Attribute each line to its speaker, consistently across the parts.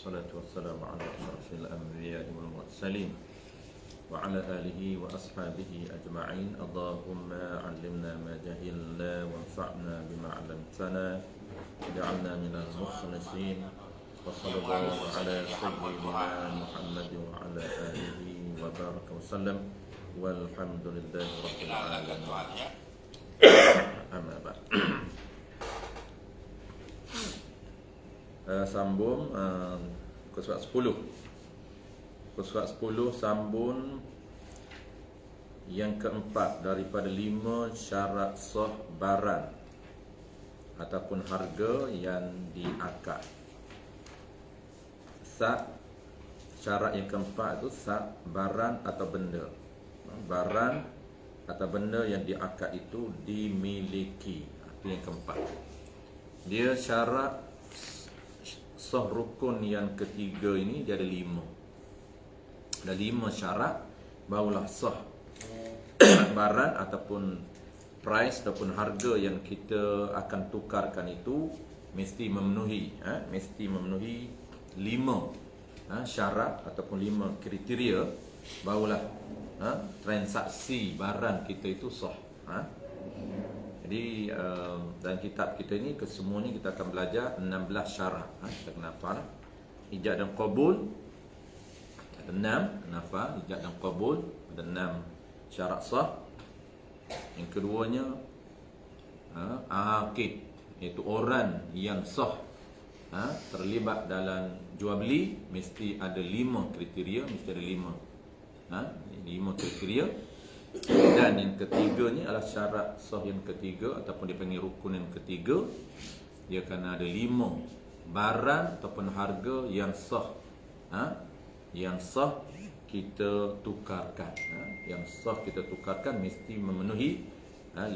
Speaker 1: والصلاة والسلام على أشرف الأنبياء والمرسلين وعلى آله وأصحابه أجمعين. اللهم علمنا ما جهلنا وانفعنا بما علمتنا واجعلنا من المخلصين. وصلى الله على سيدنا محمد وعلى آله وبارك وسلم والحمد لله رب العالمين. Amma ba'd. Sambung surat 10. Surat 10 sambung yang keempat daripada 5 syarat sah barang ataupun harga yang diakad. Syarat yang keempat itu barang atau benda. Barang atau benda yang diakad itu dimiliki. Itu yang keempat. Dia syarat sah rukun yang ketiga ini dia ada 5. Ada 5 syarat barulah sah barang ataupun price ataupun harga yang kita akan tukarkan itu mesti memenuhi mesti memenuhi 5 syarat ataupun 5 kriteria barulah transaksi barang kita itu sah. Jadi dalam kitab kita ini kesemuanya kita akan belajar 16 syarat. Kita kena hafal ijab dan qabul ada 6, nafal ijab dan qabul ada 6 syarat sah. Yang keduanya aqid, iaitu orang yang sah terlibat dalam jual beli mesti ada 5 kriteria, mesti ada 5 kriteria. Dan yang ketiganya adalah syarat sah yang ketiga ataupun dipanggil rukun yang ketiga. Dia akan ada 5 barang ataupun harga yang sah yang sah kita tukarkan. Yang sah kita tukarkan mesti memenuhi 5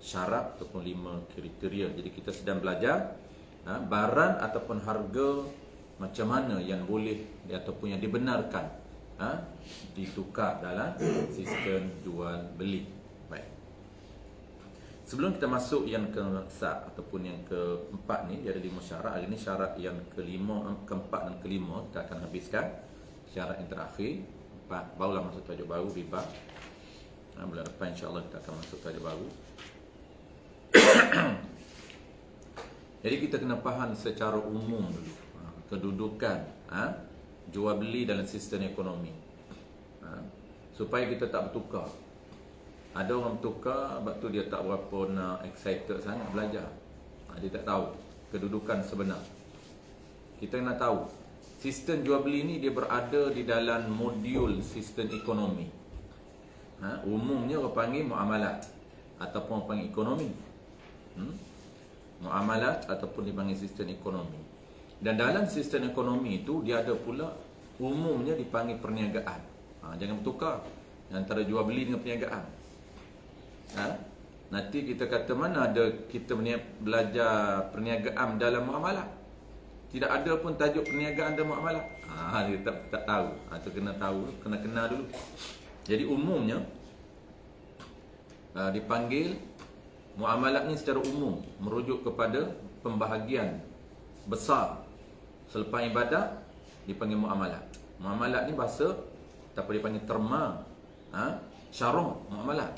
Speaker 1: syarat ataupun 5 kriteria. Jadi kita sedang belajar barang ataupun harga macam mana yang boleh ataupun yang dibenarkan ditukar dalam sistem jual beli. Baik. Sebelum kita masuk yang ataupun yang keempat ni, dia ada 5 syarat. Hari ni syarat yang keempat dan kelima kita akan habiskan. Syarat yang terakhir 4, barulah masuk tajuk baru riba. Bulan depan insya-Allah kita akan masuk tajuk baru. Jadi kita kena faham secara umum dulu kedudukan jual beli dalam sistem ekonomi, supaya kita tak bertukar. Ada orang bertukar, sebab tu dia tak berapa nak excited sangat belajar. Dia tak tahu kedudukan sebenar. Kita kena tahu sistem jual beli ni dia berada di dalam modul sistem ekonomi. Umumnya orang panggil muamalat ataupun orang panggil ekonomi. Muamalat ataupun dipanggil sistem ekonomi. Dan dalam sistem ekonomi itu dia ada pula umumnya dipanggil perniagaan. Jangan bertukar antara jual beli dengan perniagaan. Nanti kita kata mana ada kita belajar perniagaan dalam muamalat. Tidak ada pun tajuk perniagaan dalam muamalat. Dia tak tahu. Itu kena tahu, kena kenal dulu. Jadi umumnya dipanggil muamalat ni secara umum merujuk kepada pembahagian besar selepas ibadah dipanggil muamalat. Muamalat ni bahasa ataupun dipanggil terma syarah muamalat,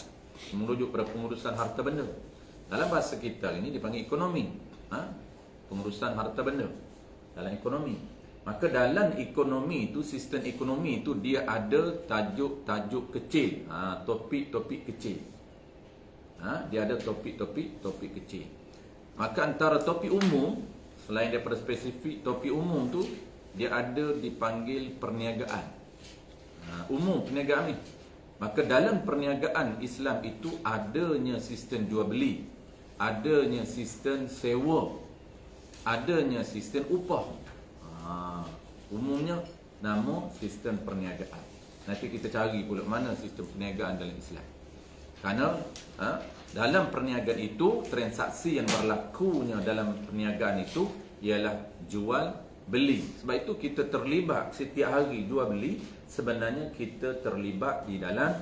Speaker 1: merujuk pada pengurusan harta benda. Dalam bahasa kita ini dipanggil ekonomi. Pengurusan harta benda dalam ekonomi. Maka dalam ekonomi itu, sistem ekonomi itu dia ada tajuk-tajuk kecil, topik-topik kecil. Dia ada topik-topik kecil. Maka antara topik umum, selain daripada spesifik, topik umum tu dia ada dipanggil perniagaan. Umum perniagaan ni. Maka dalam perniagaan Islam itu adanya sistem jual beli, adanya sistem sewa, adanya sistem upah. Umumnya nama sistem perniagaan. Nanti kita cari pula mana sistem perniagaan dalam Islam. Kerana dalam perniagaan itu, transaksi yang berlakunya dalam perniagaan itu ialah jual beli. Sebab itu kita terlibat setiap hari jual beli. Sebenarnya kita terlibat di dalam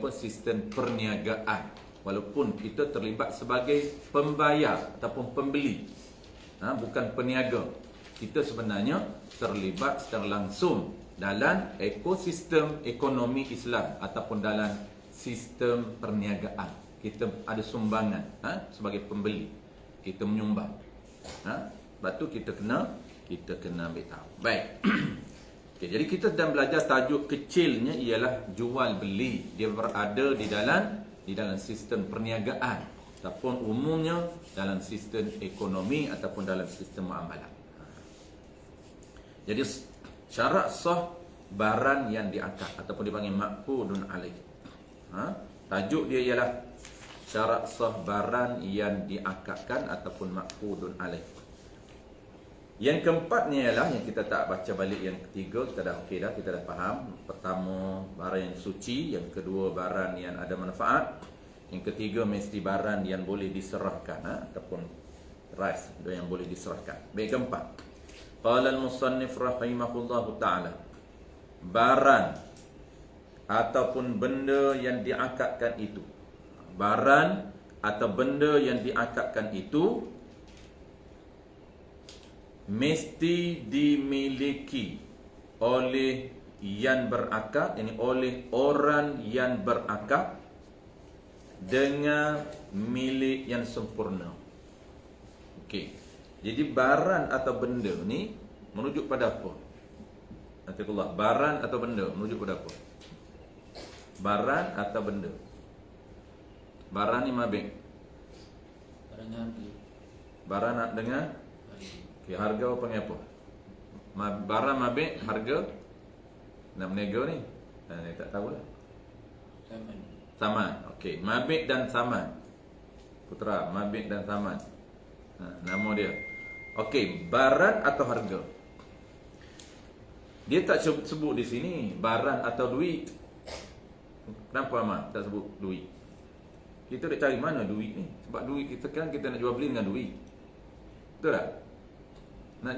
Speaker 1: sistem perniagaan. Walaupun kita terlibat sebagai pembayar ataupun pembeli, bukan peniaga. Kita sebenarnya terlibat secara langsung dalam ekosistem ekonomi Islam ataupun dalam sistem perniagaan. Kita ada sumbangan sebagai pembeli. Kita menyumbang. Lepas tu kita kena ambil tahu. Baik. Okay, jadi kita sedang belajar tajuk kecilnya ialah jual beli. Dia berada di dalam sistem perniagaan ataupun umumnya dalam sistem ekonomi ataupun dalam sistem muamalah. Jadi syarat sah barang yang diakad ataupun dipanggil maqudun alaih. Tajuk dia ialah syarat sah barang yang diakadkan ataupun maqudun alaih. Yang keempatnya ialah yang kita tak baca balik, yang ketiga kita dah okey dah, kita dah faham. Pertama barang yang suci, yang kedua barang yang ada manfaat, yang ketiga mesti barang yang boleh diserahkan ataupun rais yang boleh diserahkan. Baik, keempat. Qala al-musannif rahimahullahu taala, barang ataupun benda yang diakadkan itu, barang atau benda yang diakadkan itu mesti dimiliki oleh yang berakad, yakni oleh orang yang berakad dengan milik yang sempurna. Okey. Jadi barang atau benda ni merujuk pada apa? Ataqullah, barang atau benda merujuk pada apa? Barang atau benda? Barang ni mabik.
Speaker 2: Barang harga.
Speaker 1: Barang nak dengar? Okay, harga apa panggil apa? Barang mabik, harga nak berniaga ni? Ni tak tahulah.
Speaker 2: Saman.
Speaker 1: Saman. Okey, mabik dan saman. Putra, mabik dan saman. Nama dia. Okey, barang atau harga. Dia tak sebut di sini barang atau duit. Kenapa Ahmad tak sebut duit? Kita nak cari mana duit ni? Sebab duit kita kan kita nak jual beli dengan duit. Betul tak? Nak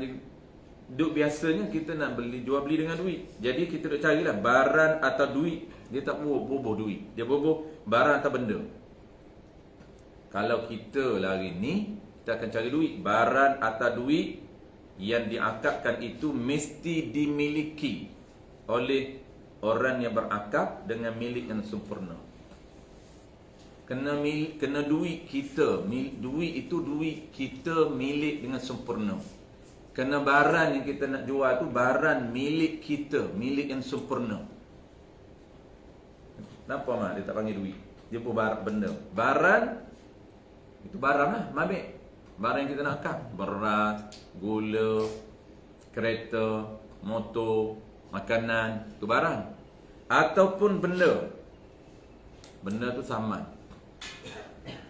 Speaker 1: duk biasanya kita nak jual beli dengan duit. Jadi kita nak carilah barang atau duit. Dia tak boboh duit. Dia boboh barang atau benda. Kalau kita hari ni kita akan cari duit. Barang atau duit yang diakadkan itu mesti dimiliki oleh orang yang berakad dengan milik yang sempurna. Kena duit kita. Duit itu duit kita milik dengan sempurna. Kena barang yang kita nak jual tu barang milik kita, milik yang sempurna. Kenapa Mak dia tak panggil duit? Dia pun benda. Barang itu barang lah, mabik. Barang yang kita nak akad, beras, gula, kereta, motor, makanan, tu barang. Ataupun benda. Benda tu saman.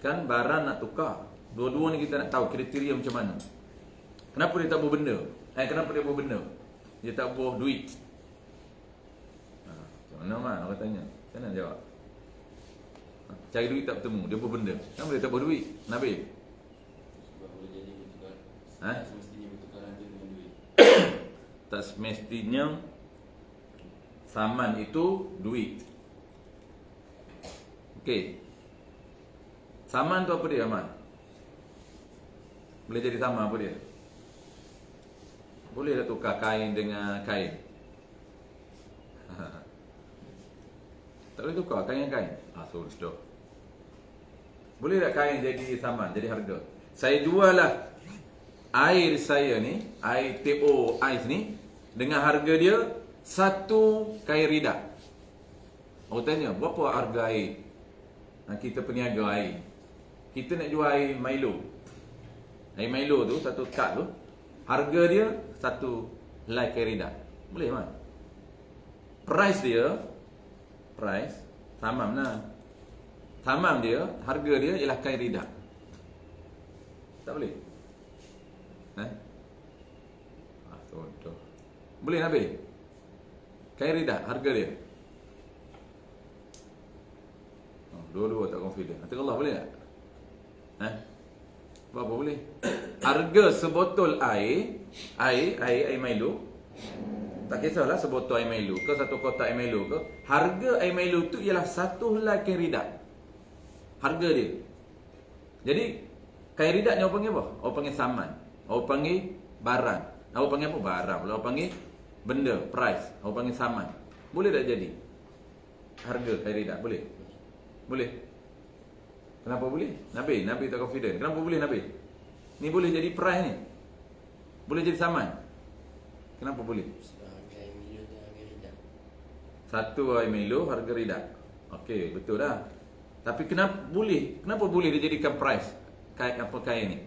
Speaker 1: Kan barang nak tukar. Dua-dua ni kita nak tahu kriteria macam mana. Kenapa dia tak buat benda? Kenapa dia buat benda? Dia tak buat duit. Macam mana Mak? Orang tanya. Macam mana jawab? Cari duit tak bertemu. Dia buat benda. Kenapa dia tak buat duit? Nabi?
Speaker 2: Sebab boleh jadi bertukar. Semestinya bertukar harga dengan duit.
Speaker 1: Tak semestinya saman itu duit. Okey. Saman tu apa dia Ahmad? Boleh jadi sama apa dia? Boleh tak tukar kain dengan kain? Tak boleh tukar kain dengan kain? Sudah. Boleh tak kain jadi saman, jadi harga? Saya jual lah air saya ni, air TO ais ni, dengan harga dia 1 kain ridak. Aku tanya, berapa harga air? Kita peniaga air. Kita nak jual air Milo. Air Milo tu, 1 kad tu, harga dia 1 helai kain ridak. Boleh kan? Price dia, tamam lah. Tamam dia, harga dia ialah kain ridak. Tak boleh? Sudah. Boleh Nabi? Kain ridak, harga dia. Dua-dua tak confident. Kata Allah boleh tak? Apa boleh? Harga sebotol air Milo, tak kisahlah sebotol air Milo ke 1 kotak air Milo ke, harga air Milo tu ialah 1 helai kain ridak. Harga dia. Jadi kain ridak ni orang panggil apa? Orang panggil saman. Orang panggil barang. Awak panggil apa? Barang. Awak panggil benda, price. Awak panggil saman. Boleh tak jadi? Harga khairi tak? Boleh? Boleh? Kenapa boleh? Nabi tak confident. Kenapa boleh Nabi? Ni boleh jadi price ni. Boleh jadi saman. Kenapa boleh?
Speaker 2: Harga Milo dan harga Rida.
Speaker 1: Satu air Milo, harga Rida. Okey, betul dah. Tapi kenapa boleh? Kenapa boleh dijadikan price? Kain ni?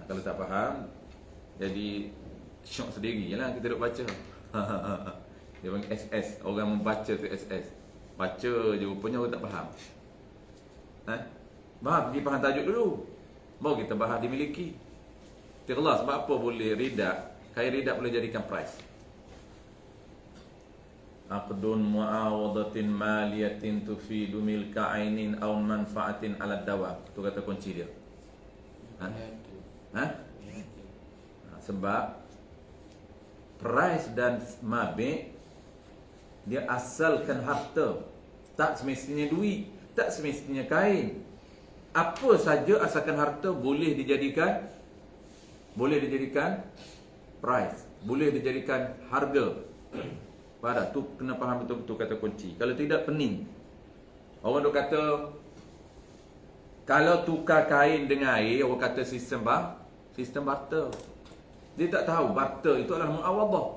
Speaker 1: Kalau tak faham, jadi syok sendiri je lah kita duk baca. Dia panggil SS. Orang membaca tu SS. Baca je rupanya orang tak faham. Pergi faham tajuk dulu, baru kita bahas dimiliki. Ikhlas, sebab apa boleh rida? Kain rida boleh jadikan price. Aqdun mu'awadatin maliyatin tufidu milka ainin aw manfaatin ala dawab. Tu kata kunci dia. Sebab price dan mabik dia asalkan harta, tak semestinya duit, tak semestinya kain. Apa saja asalkan harta boleh dijadikan price, boleh dijadikan harga. Pada tu kena faham betul-betul kata kunci. Kalau tidak pening. Orang duk kata kalau tukar kain dengan air, orang kata sistem barter. Dia tak tahu barter itu adalah muawadah.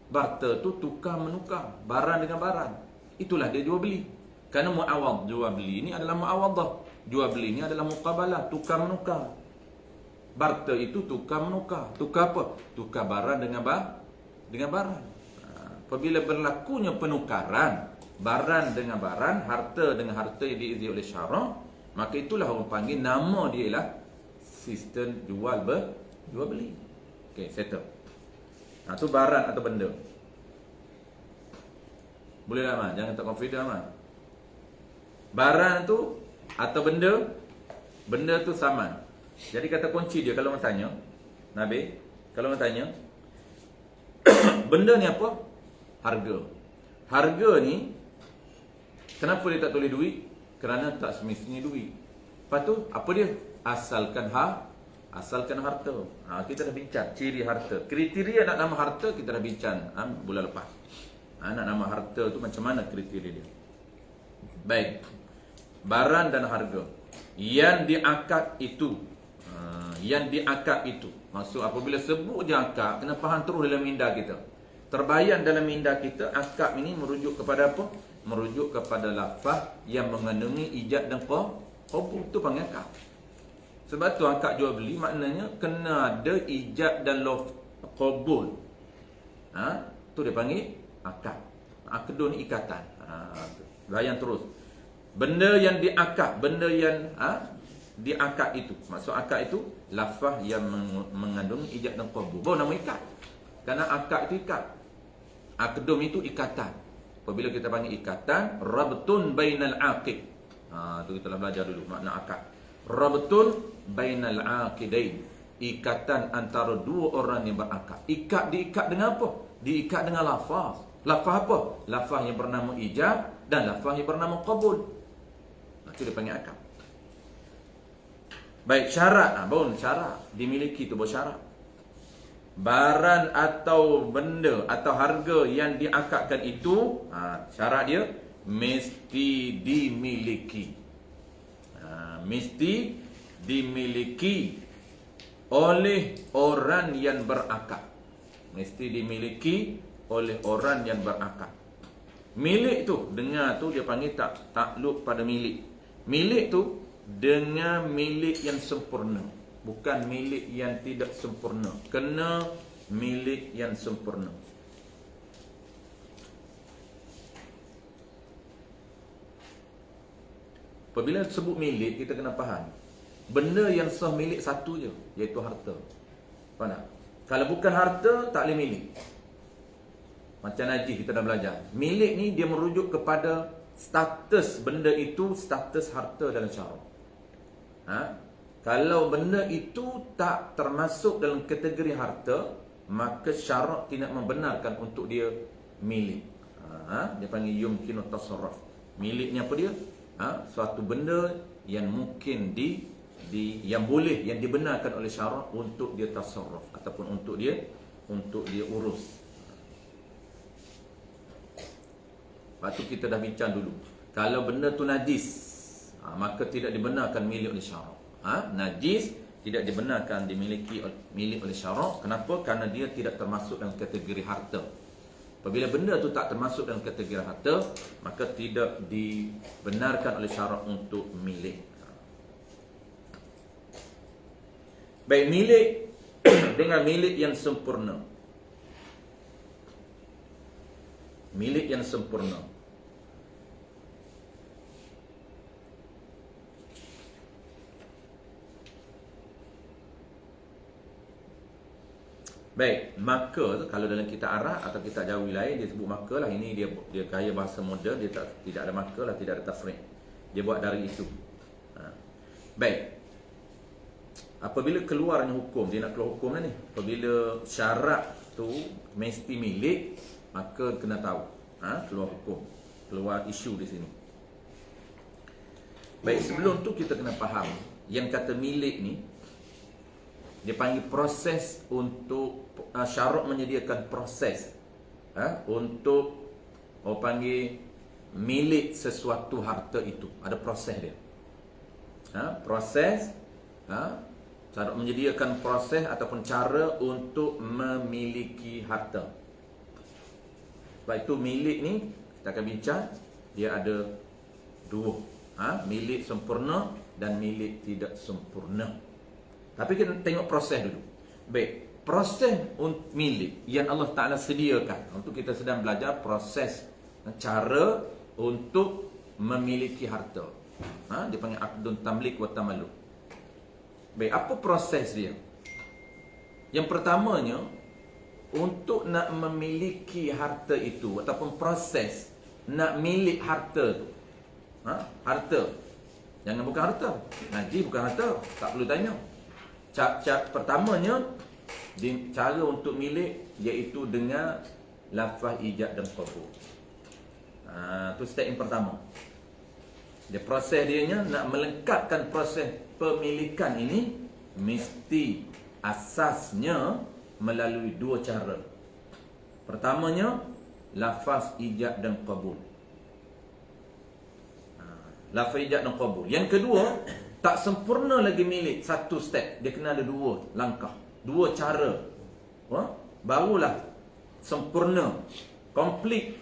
Speaker 1: Barter tu tukar menukar, barang dengan barang. Itulah dia jual beli. Kerana muawad, jual beli ni adalah muawadah. Jual beli ni adalah muqabalah, tukar menukar. Barter itu tukar menukar. Tukar apa? Tukar barang dengan barang. Apabila berlakunya penukaran barang dengan barang, harta dengan harta yang diizinkan oleh syarak, maka itulah orang panggil, nama dia ialah sistem jual beli. Okey, settle. Tu barang atau benda. Boleh tak Aman? Jangan tak confident Aman. Barang tu atau benda tu saman. Jadi kata kunci dia kalau orang tanya, Nabi, kalau orang tanya benda ni apa? Harga ni kenapa dia tak tulis duit? Kerana tak semestinya duit. Lepas tu apa dia? Asalkan harta. Kita dah bincang ciri harta. Kriteria nak nama harta kita dah bincang bulan lepas. Nak nama harta tu macam mana kriteria dia. Baik. Barang dan harga yang diakad itu. Maksud apabila sebut je akad, kena faham terus dalam minda kita. Terbayang dalam minda kita, akad ini merujuk kepada apa? Merujuk kepada lafaz yang mengandungi ijab dan qabul. Tu panggil akad. Sebab tu akad jual beli maknanya kena ada ijab dan qabul. Tu dia panggil akad. Akdun ikatan. Bayang terus. Benda yang diakad, benda yang diakad itu. Maksud akad itu lafaz yang mengandungi ijab dan qabul. Baru nama ikad. Kerana akad itu ikat. Akdum itu ikatan. Apabila kita panggil ikatan, rabtun bainal aqid. Tu kita dah belajar dulu makna akad. Rabtun bainal aqidain. Ikatan antara dua orang yang berakad. Diikat dengan apa? Diikat dengan lafaz. Lafaz apa? Lafaz yang bernama ijab dan lafaz yang bernama qabul. Itu dia panggil akad. Baik, syarat. Syarat dimiliki tu bersyarat. Barang atau benda atau harga yang diakadkan itu, syarat dia mesti dimiliki. Mesti dimiliki oleh orang yang berakad. Mesti dimiliki oleh orang yang berakad. Milik tu, dengar tu dia panggil takluk pada milik. Milik tu dengan milik yang sempurna. Bukan milik yang tidak sempurna. Kena milik yang sempurna. Apabila sebut milik, kita kena faham. Benda yang sah milik satu je, iaitu harta. Faham tak? Kalau bukan harta, tak boleh milik. Macam najis kita dah belajar. Milik ni dia merujuk kepada status benda itu, status harta dalam syarak. Kalau benda itu tak termasuk dalam kategori harta, maka syarak tidak membenarkan untuk dia milik. Dia panggil yumkinu tasarruf. Miliknya apa dia? Suatu benda yang mungkin yang boleh, yang dibenarkan oleh syarak untuk dia tasarruf ataupun untuk dia urus. Lepas tu kita dah bincang dulu. Kalau benda tu najis, maka tidak dibenarkan milik oleh syarak. Najis tidak dibenarkan dimiliki milik oleh syarak. Kenapa? Kerana dia tidak termasuk dalam kategori harta. Apabila benda tu tak termasuk dalam kategori harta, maka tidak dibenarkan oleh syarak untuk milik. Baik, milik dengan milik yang sempurna. Milik yang sempurna. Baik, maka kalau dalam kitab Arab atau kitab Jawi lain dia sebut maka lah. Ini dia gaya bahasa moden, dia tidak ada maka lah, tidak ada tafriq. Dia buat dari itu. Baik. Apabila keluarnya hukum, dia nak keluar hukum ni. Apabila syarat tu mesti milik, maka kena tahu. Keluar hukum, keluar isu di sini. Baik, sebelum tu kita kena faham yang kata milik ni dia panggil proses untuk syarak menyediakan proses untuk orang panggil milik sesuatu harta itu. Ada proses dia. Proses syarak menyediakan proses ataupun cara untuk memiliki harta. Sebab itu milik ni kita akan bincang, dia ada dua. Milik sempurna dan milik tidak sempurna. Tapi kita tengok proses dulu. Baik, proses untuk milik yang Allah Ta'ala sediakan. Untuk kita sedang belajar proses, cara untuk memiliki harta. Dia panggil aqdun tamlik wa tamalluk. Baik, apa proses dia? Yang pertamanya, untuk nak memiliki harta itu ataupun proses nak milik harta tu. Harta. Jangan bukan harta. Nanti bukan harta, tak perlu tanya. Cap pertamanya cara untuk milik iaitu dengan lafaz ijab dan qabul. Tu step yang pertama. Dia proses dia nak melengkapkan proses pemilikan ini mesti asasnya melalui dua cara. Pertamanya lafaz ijab dan qabul. Lafaz ijab dan qabul. Yang kedua, tak sempurna lagi milik satu step. Dia kena ada dua langkah, dua cara. Barulah sempurna, komplit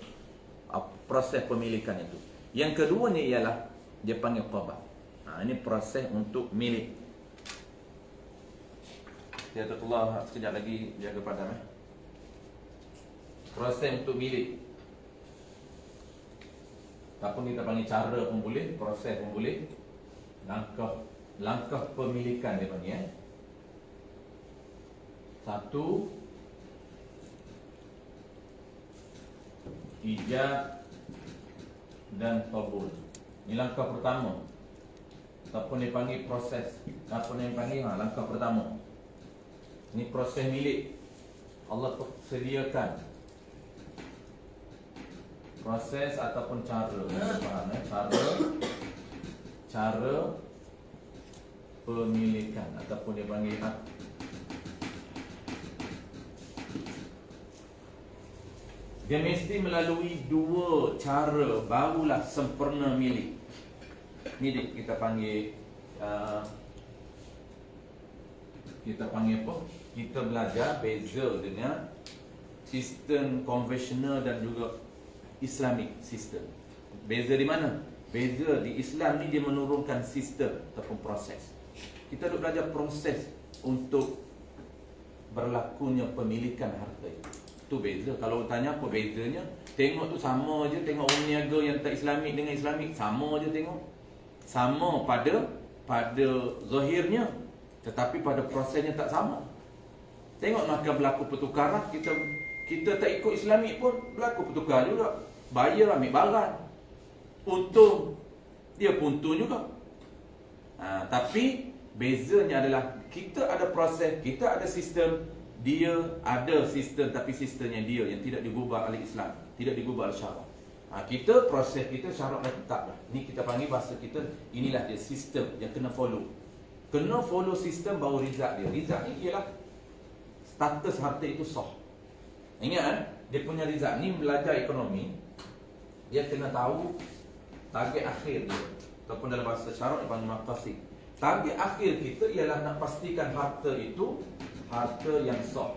Speaker 1: proses pemilikan itu. Yang keduanya ialah dia panggil qabah. Ini proses untuk milik. Ya Allah, sekejap lagi jaga padam. Proses untuk milik. Ataupun kita panggil cara pun boleh, proses pun boleh. Langkah pemilikan dia panggil. Satu, ijab dan qabul. Ini langkah pertama. Ataupun dia panggil proses. Ataupun dia panggil langkah pertama. Ini proses milik. Allah sediakan proses ataupun cara. Faham cara pemilikan ataupun dia panggil dia mesti melalui dua cara barulah sempurna milik. Milik kita panggil apa? Kita belajar beza dengan sistem konvensional dan juga Islamic sistem. Beza di mana? Beza di Islam ni dia menurunkan sistem ataupun proses. Kita duk belajar proses untuk berlakunya pemilikan harta itu. Tu beza. Kalau tanya apa bezanya, tengok tu sama je. Tengok orang niaga yang tak Islamik dengan Islamik, sama je tengok. Sama pada zahirnya, tetapi pada prosesnya tak sama. Tengok nak berlaku pertukaran, kita tak ikut Islamik pun berlaku pertukaran juga. Bayar ambil barang, untung dia pun untung juga. Tapi bezanya adalah kita ada proses, kita ada sistem, dia ada sistem, tapi sistemnya dia yang tidak digubah oleh Islam, tidak digubah oleh syarak. Kita proses kita syarak dah tetap dah. Ni kita panggil bahasa kita, inilah dia sistem yang kena follow. Kena follow sistem baru rizak dia. Rizak ni ialah status harta itu sah. Ingat kan? Dia punya rizak ni belajar ekonomi, dia kena tahu target akhir dia. Ataupun dalam bahasa syarak dipanggil maqasid. Target akhir kita ialah nak pastikan harta itu harta yang sah.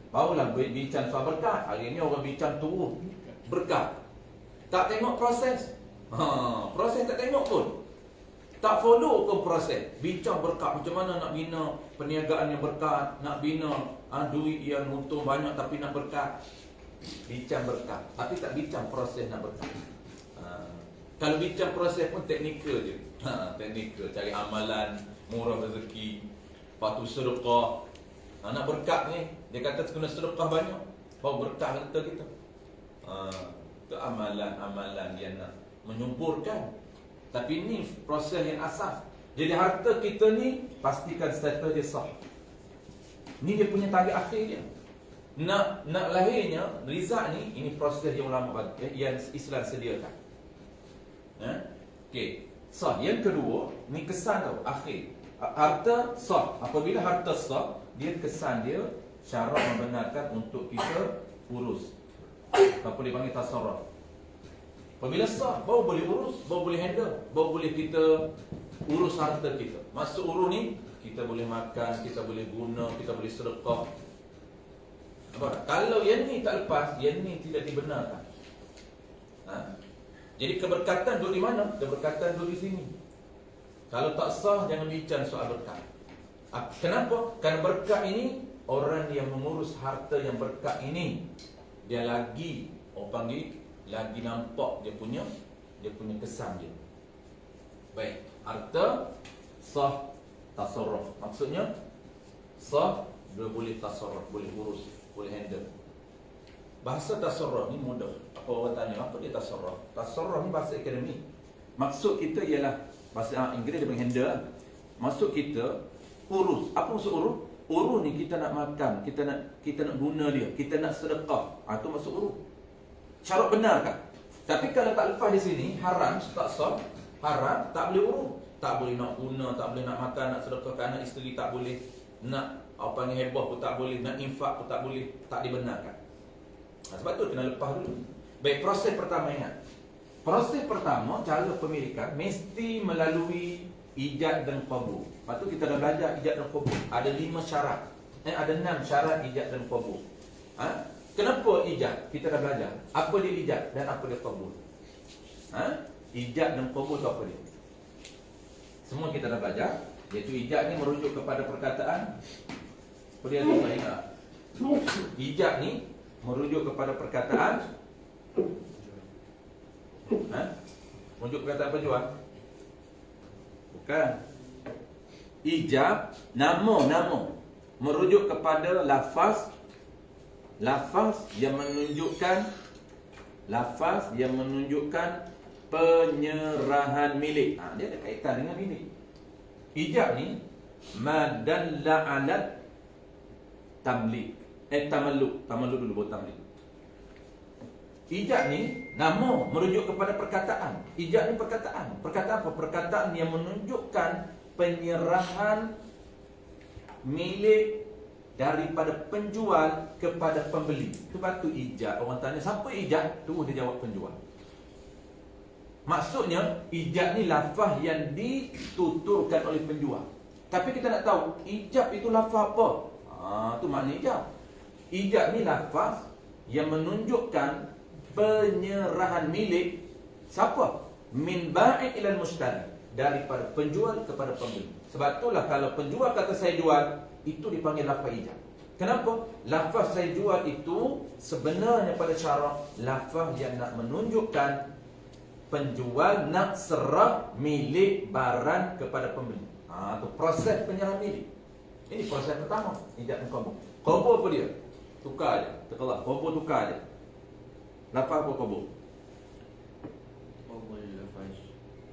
Speaker 1: Barulah bincang soal berkat. Hari ni orang bincang turun berkat. Tak tengok proses. Proses tak tengok pun. Tak follow ke proses. Bincang berkat, macam mana nak bina perniagaan yang berkat, nak bina duit yang untung banyak tapi nak berkat. Bincang berkat, tapi tak bincang proses nak berkat. Kalau bincang proses pun teknikal je. Teknikal, cari amalan, murah rezeki, lepas tu sedekah. Nak berkat ni, dia kata kena sedekah banyak, baru berkat harta kita. Itu amalan-amalan yang nak menyuburkan. Tapi ni proses yang asas. Jadi harta kita ni pastikan status dia sah. Ni dia punya target akhir dia. Nak lahirnya rizak ni, ini proses yang ulama bagi, yang Islam sediakan. Okey. Sah. Yang kedua, ni kesan tau, akhir. Harta sah. Apabila harta sah, dia kesan dia syarat membenarkan untuk kita urus. Apa dia panggil tasarruf. Apabila sah, baru boleh urus, baru boleh handle, baru boleh kita urus harta kita. Masuk urus ni, kita boleh makan, kita boleh guna, kita boleh sedekah. Kalau yang ni tak lepas, yang ni tidak dibenarkan. Jadi keberkatan duduk di mana? Keberkatan duduk di sini. Kalau tak sah, jangan bincang soal berkat. Kenapa? Kerana berkat ini, orang yang mengurus harta yang berkat ini, dia lagi, orang panggil, lagi nampak dia punya kesan dia. Baik, harta sah tasarruf. Maksudnya sah dia boleh tasarruf, boleh urus, boleh handle. Bahasa tasarruf ni mudah. Apa orang tanya, apa dia tasarruf? Tasarruf ni bahasa akademik. Maksud kita ialah bahasa Inggeris dia panggil handle. Maksud kita urus. Apa maksud urus? Urus ni kita nak makan, kita nak guna dia, kita nak sedekah. Itu maksud urus. Syarat benar kan? Tapi kalau tak lepas di sini, haram, tak sah, haram, tak boleh urus. Tak boleh nak guna, tak boleh nak makan, nak sedekah ke anak isteri, tak boleh. Nak apa ni heboh pun tak boleh, nak infak pun tak boleh, tak dibenarkan. Sebab tu kena lepas dulu. Baik, proses pertama ingat. Proses pertama, cara pemilikan mesti melalui ijad dan qabul. Lepas tu kita dah belajar ijad dan qabul. Ada 5 syarat. Ada 6 syarat ijad dan qabul. Kenapa ijad? Kita dah belajar. Apa dia ijad dan apa dia qabul? Ijad dan qabul tu apa dia? Semua kita dah belajar. Iaitu ijad ni merujuk kepada perkataan. Apa dia tu ingat? Ijad ni merujuk kepada perkataan. Merujuk perkataan penjual? Bukan. Ijab, nama merujuk kepada lafaz yang menunjukkan penyerahan milik. Dia ada kaitan dengan milik. Ijab ni madalla ala tamlik. Tamalluk dulu buat tamlik. Ijab ni nama merujuk kepada perkataan. Ijab ni perkataan. Perkataan apa? Perkataan yang menunjukkan penyerahan milik daripada penjual kepada pembeli. Sebab tu ijab. Orang tanya siapa ijab? Tu dia jawab penjual. Maksudnya ijab ni lafaz yang dituturkan oleh penjual. Tapi kita nak tahu ijab itu lafaz apa? Tu makna ijab. Ijab ni lafaz yang menunjukkan penyerahan milik siapa? Min ba'i' ila mushtari, daripada penjual kepada pembeli. Sebab itulah kalau penjual kata saya jual, itu dipanggil lafaz ijab. Kenapa? Lafaz saya jual itu sebenarnya pada syarak lafaz yang nak menunjukkan penjual nak serah milik barang kepada pembeli. Itu proses penyerahan milik. Ini proses pertama, ijab dan qabul. Qabul apa dia? Tukar je. Tekelah. Qabul tukar je. Lafaz apa qabul?
Speaker 2: Qabul lafaz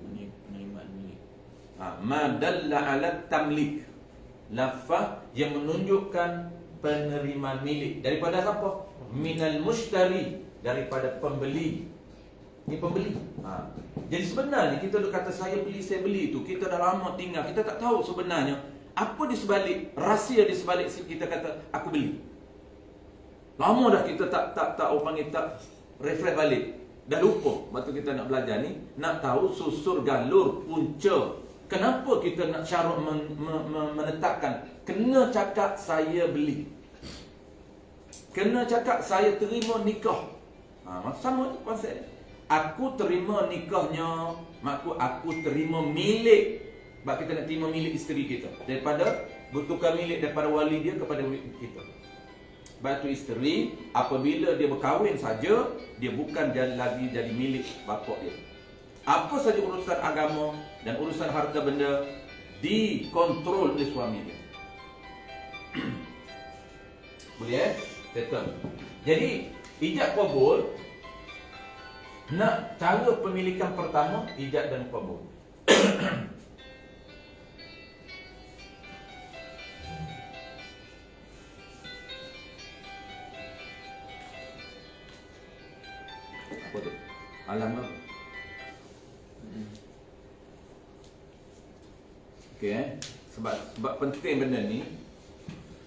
Speaker 2: penerimaan milik.
Speaker 1: Madalla ala tamlik. Lafaz yang menunjukkan penerimaan milik. Daripada siapa? Minal mushtari, daripada pembeli. Ni pembeli. Jadi sebenarnya kita dah kata saya beli tu, kita dah lama tinggal, kita tak tahu sebenarnya apa di sebalik, rahsia di sebalik kita kata aku beli. Lama dah kita tak orang panggil tak reflect balik. Dah lupa. Waktu kita nak belajar ni, nak tahu susur galur punca. Kenapa kita nak syarat menetapkan kena cakap saya beli. Kena cakap saya terima nikah. Sama ni konsep. Aku terima nikahnya, maksud aku terima milik. Sebab kita nak terima milik isteri kita. Daripada bertukar milik daripada wali dia kepada kita. Sebab tu isteri, apabila dia berkahwin saja, dia bukan lagi jadi milik bapa dia. Apa saja urusan agama dan urusan harta benda dikontrol oleh suami dia. Boleh settle. Jadi ijab qabul, nak cara pemilikan pertama, ijab dan qabul. Apa tu? Alam apa? Okey, sebab penting benda ni.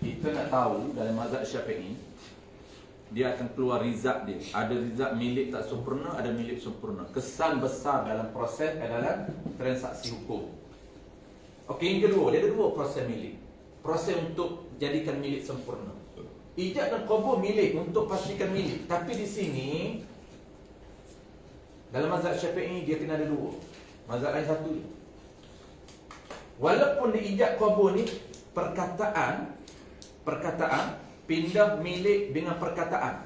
Speaker 1: Kita nak tahu dalam mazhab Syafi'i, dia akan keluar rizab dia. Ada rizab milik tak sempurna, ada milik sempurna. Kesan besar dalam proses adalah transaksi hukum. Okey, yang kedua, dia ada dua proses milik. Proses untuk jadikan milik sempurna. Ijab dan qabul milik untuk pastikan milik. Tapi di sini dalam mazhab Syafi'i dia kena ada dua. Mazhab lain satu. Walaupun di ijab qabul ni perkataan pindah milik dengan perkataan.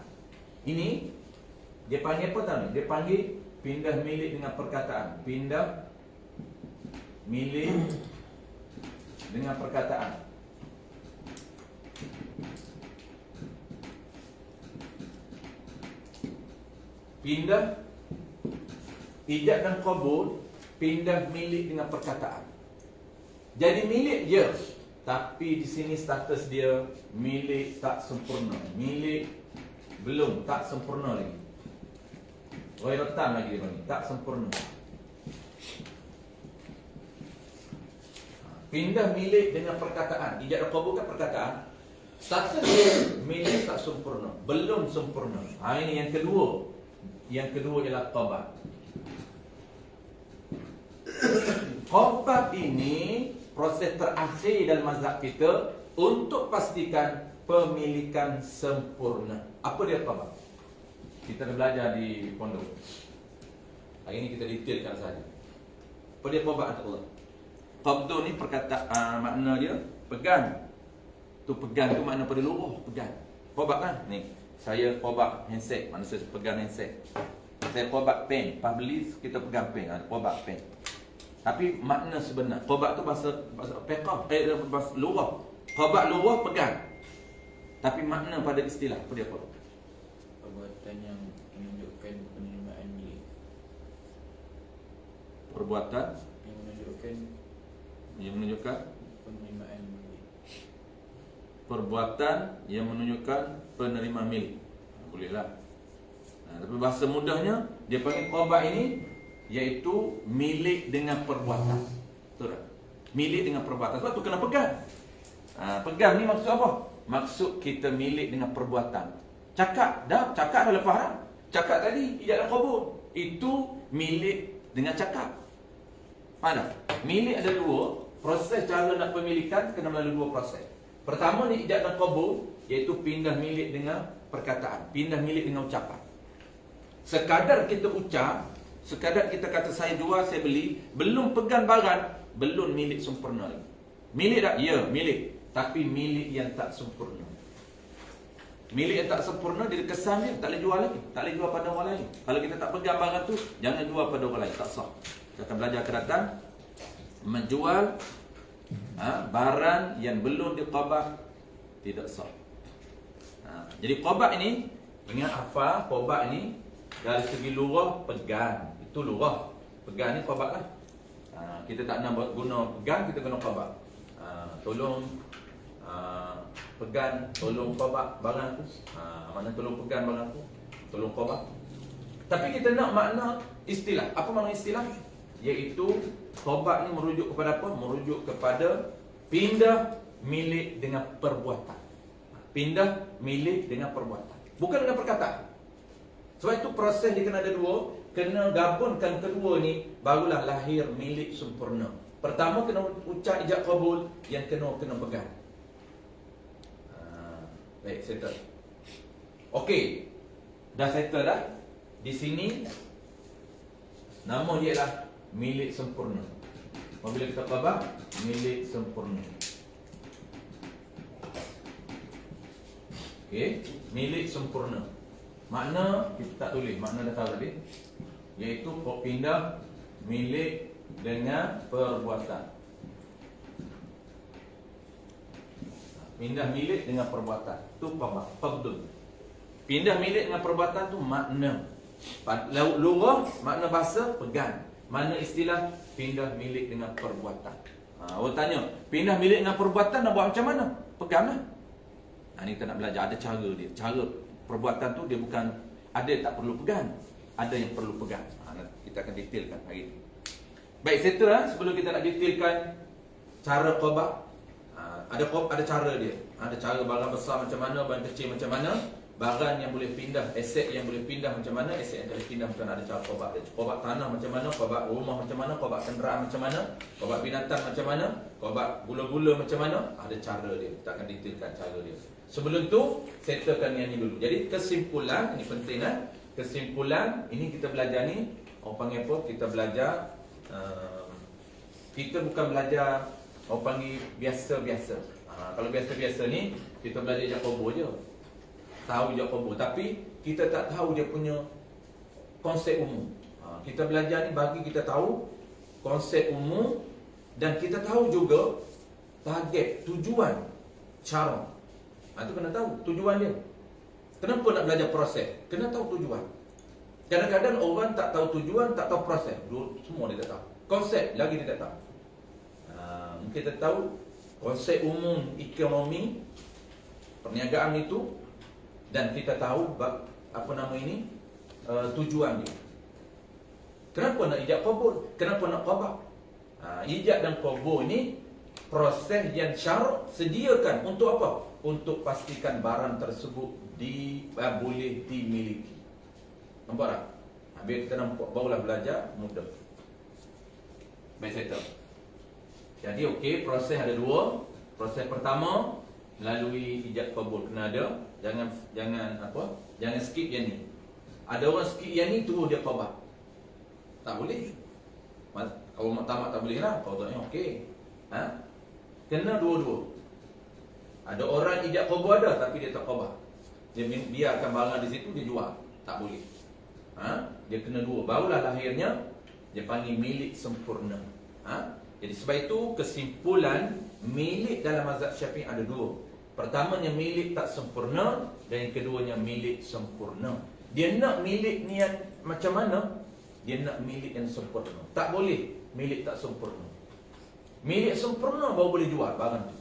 Speaker 1: Ini dia panggil apa tahu ni? Dia panggil pindah milik dengan perkataan. Pindah milik dengan perkataan. Pindah ijab dan qabul, pindah milik dengan perkataan. Jadi milik je, tapi di sini status dia milik tak sempurna. Milik belum, tak sempurna lagi. Ghairotan lagi dia panggil, tak sempurna. Pindah milik dengan perkataan. Ijab dan qabul kan perkataan. Status dia milik tak sempurna, belum sempurna. Ini yang kedua. Yang kedua ialah qabat. Qabat ini proses terakhir dalam mazhab kita untuk pastikan pemilikan sempurna. Apa dia qabat? Kita dah belajar di pondok. Hari ini kita detailkan saja. Apa dia qabat Allah? Qabdu ni perkataan, makna dia pegang. Tu pegang tu makna pada luruh, pegang. Qabat kan? Ni, saya qabat handset, makna saya pegang handset. Saya qabat pen, pas beli kita pegang pen, qabat pen. Tapi makna sebenar qabat tu bahasa fiqh, bahasa lughah. Qabat lughah pegang. Tapi makna pada istilah apa dia apa?
Speaker 2: Perbuatan yang menunjukkan penerimaan milik.
Speaker 1: Perbuatan
Speaker 2: yang menunjukkan
Speaker 1: penerimaan
Speaker 2: milik.
Speaker 1: Perbuatan yang menunjukkan penerimaan milik. Bolehlah. Tapi bahasa mudahnya dia panggil qabat ini iaitu milik dengan perbuatan. Betul tak? Milik dengan perbuatan. Sebab tu kena pegang. Pegang ni maksud apa? Maksud kita milik dengan perbuatan. Cakap dah lepas dah. Cakap tadi ijab dan qabul. Itu milik dengan cakap. Faham tak? Milik ada dua. Proses cara nak pemilikan kena melalui dua proses. Pertama ni ijab dan qabul, iaitu pindah milik dengan perkataan, pindah milik dengan ucapan. Sekadar kita ucap, sekadar kita kata saya jual, saya beli, belum pegang barang, belum milik sempurna lagi. Milik tak? Ya, milik. Tapi milik yang tak sempurna. Milik yang tak sempurna, dia kesan dia tak boleh jual lagi, tak boleh jual pada orang lain. Kalau kita tak pegang barang tu, jangan jual pada orang lain, tak sah. Kita akan belajar akan datang. Menjual barang yang belum diqabah tidak sah. Jadi qabat ini, ingat apa? Qabat ini dari segi lughah pegang. Itu lughah. Pegang ni qabat lah. Kita tak nak guna pegang, kita guna qabat. Tolong pegang, tolong qabat barang tu. Mana tolong pegang barang tu? Tolong qabat. Tapi kita nak makna istilah. Apa makna istilah? Iaitu tobat ni merujuk kepada apa? Merujuk kepada pindah milik dengan perbuatan. Pindah milik dengan perbuatan, bukan dengan perkataan. Sebab itu proses dia kena ada dua. Kena gabungkan kedua ni, barulah lahir milik sempurna. Pertama kena ucap ijab qabul, yang kena pegang. Baik, settle. Okey, dah settle dah. Di sini nama dia lah milik sempurna. Apabila kita khabar, milik sempurna. Okey, milik sempurna. Makna kita tak tulis, makna dah tahu tadi. Iaitu pindah milik dengan perbuatan. Pindah milik dengan perbuatan. Tu qabdun. Pindah milik dengan perbuatan tu makna. Lugah, makna bahasa, pegang. Makna istilah, pindah milik dengan perbuatan. Orang tanya, pindah milik dengan perbuatan nak buat macam mana? Peganglah. Ni kita nak belajar, ada cara dia. Cara perbuatan tu dia bukan, ada tak perlu pegang, ada yang perlu pegang. Kita akan detailkan hari ini. Baik, settle sebelum kita nak detailkan cara qabah. Ada cara dia. Ada cara barang besar macam mana, barang kecil macam mana, barang yang boleh pindah, aset yang boleh pindah macam mana, aset yang boleh pindah macam mana, ada cara qabah. Qabah tanah macam mana, qabah rumah macam mana, qabah kenderaan macam mana, qabah binatang macam mana, qabah gula-gula macam mana, ada cara dia. Kita akan detailkan cara dia. Sebelum tu, settlekan yang ni dulu. Jadi kesimpulan, ini penting kesimpulan, ini kita belajar ni, orang panggil apa? Kita belajar, kita bukan belajar, orang panggil biasa-biasa. Kalau biasa-biasa ni, kita belajar ijab qabul je. Tahu ijab qabul. Tapi, kita tak tahu dia punya konsep umum. Kita belajar ni bagi kita tahu konsep umum, dan kita tahu juga target, tujuan, cara. Itu kena tahu tujuan dia. Kenapa nak belajar proses? Kena tahu tujuan. Kadang-kadang orang tak tahu tujuan, tak tahu proses. Semua dia tak tahu. Konsep lagi dia tak tahu. Mungkin kita tahu konsep umum ekonomi, perniagaan itu, dan kita tahu apa nama ini, tujuan dia. Kenapa nak ijab qabul? Kenapa nak qabah? Ijab dan qabul ni proses yang syarak sediakan untuk apa? Untuk pastikan barang tersebut boleh dimiliki. Nampak tak? Biar kita nampak, barulah belajar mudah. Baik, settle. Jadi okey, proses ada dua. Proses pertama melalui ijab qabul kena ada. Jangan skip yang ni. Ada orang skip yang ni terus dia qabah. Tak boleh. Kalau tamat tak boleh lah. Kalau tak okey. Kena dua-dua. Ada orang ijab qabul ada tapi dia tak qabah. Dia biarkan barang di situ, dia jual. Tak boleh. Dia kena dua. Barulah lahirnya dia panggil milik sempurna. Jadi sebab itu kesimpulan milik dalam mazhab Syafi'i ada dua. Pertamanya milik tak sempurna, dan yang keduanya milik sempurna. Dia nak milik ni yang macam mana? Dia nak milik yang sempurna. Tak boleh milik tak sempurna. Milik sempurna baru boleh jual barang tu.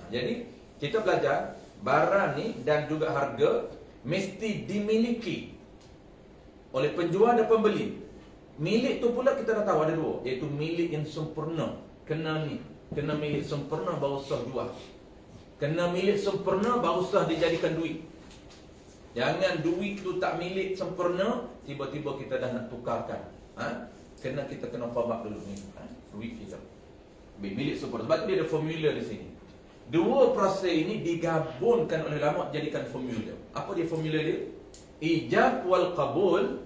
Speaker 1: Jadi kita belajar barang ni dan juga harga mesti dimiliki oleh penjual dan pembeli. Milik tu pula kita dah tahu ada dua, iaitu milik yang sempurna. Kena milik sempurna baru sah jual. Kena milik sempurna baru sah dijadikan duit. Jangan duit tu tak milik sempurna, tiba-tiba kita dah nak tukarkan. Kita kena faham dulu ni. Duit kita milik sempurna. Sebab tu dia ada formula di sini. Dua proses ini digabungkan oleh ulama jadikan formula. Apa dia formula dia? Ijab wal qabul.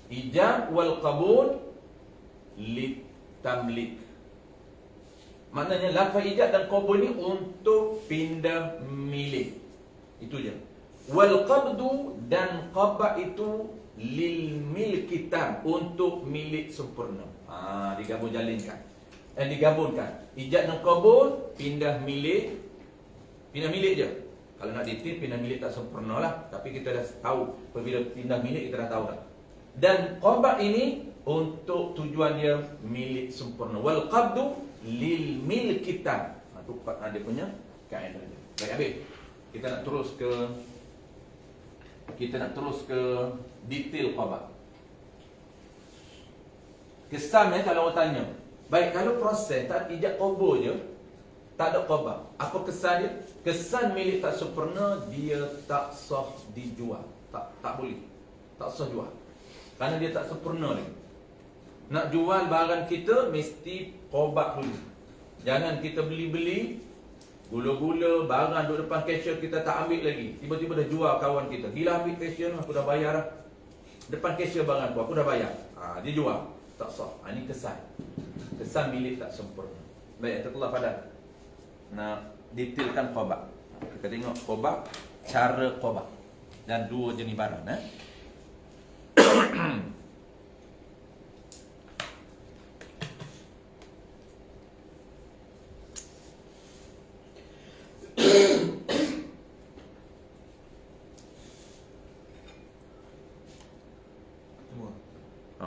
Speaker 1: Ijab wal qabul litamlik. Maknanya lafaz ijab dan qabul ni untuk pindah milik. Itu je. Wal qabdu dan qabah itu lil milkitan, untuk milik sempurna. Digabungkan. Ijab dan qabul pindah milik je. Kalau nak detail, pindah milik tak sempurna lah. Tapi kita dah tahu, apabila pindah milik kita dah tahu dah. Dan qabah ini untuk tujuan dia milik sempurna. Wal qabdu lil milkitan. Itu dia punya kaedah dia. Baik, habis. Kita nak terus ke kita nak terus ke detail qada. Kesan kalau orang tanya, baik kalau proses tak ijab qabul je, tak ada qada, apa kesan dia? Kesan milik tak sempurna, dia tak sah dijual. Tak boleh. Tak sah jual. Kerana dia tak sempurna lagi. Nak jual barang kita mesti qada dulu. Jangan kita beli-beli gula-gula, barang duduk depan cashier kita tak ambil lagi. Tiba-tiba dah jual kawan kita. Gila ambil cashier, aku dah bayar dah. Depan cashier barang aku dah bayar. Dia jual. Tak sah. Ini kesan. Kesan milik tak sempurna. Baik, Allah pada nak detailkan qada. Kita tengok qada, cara qada. Dan dua jenis barang.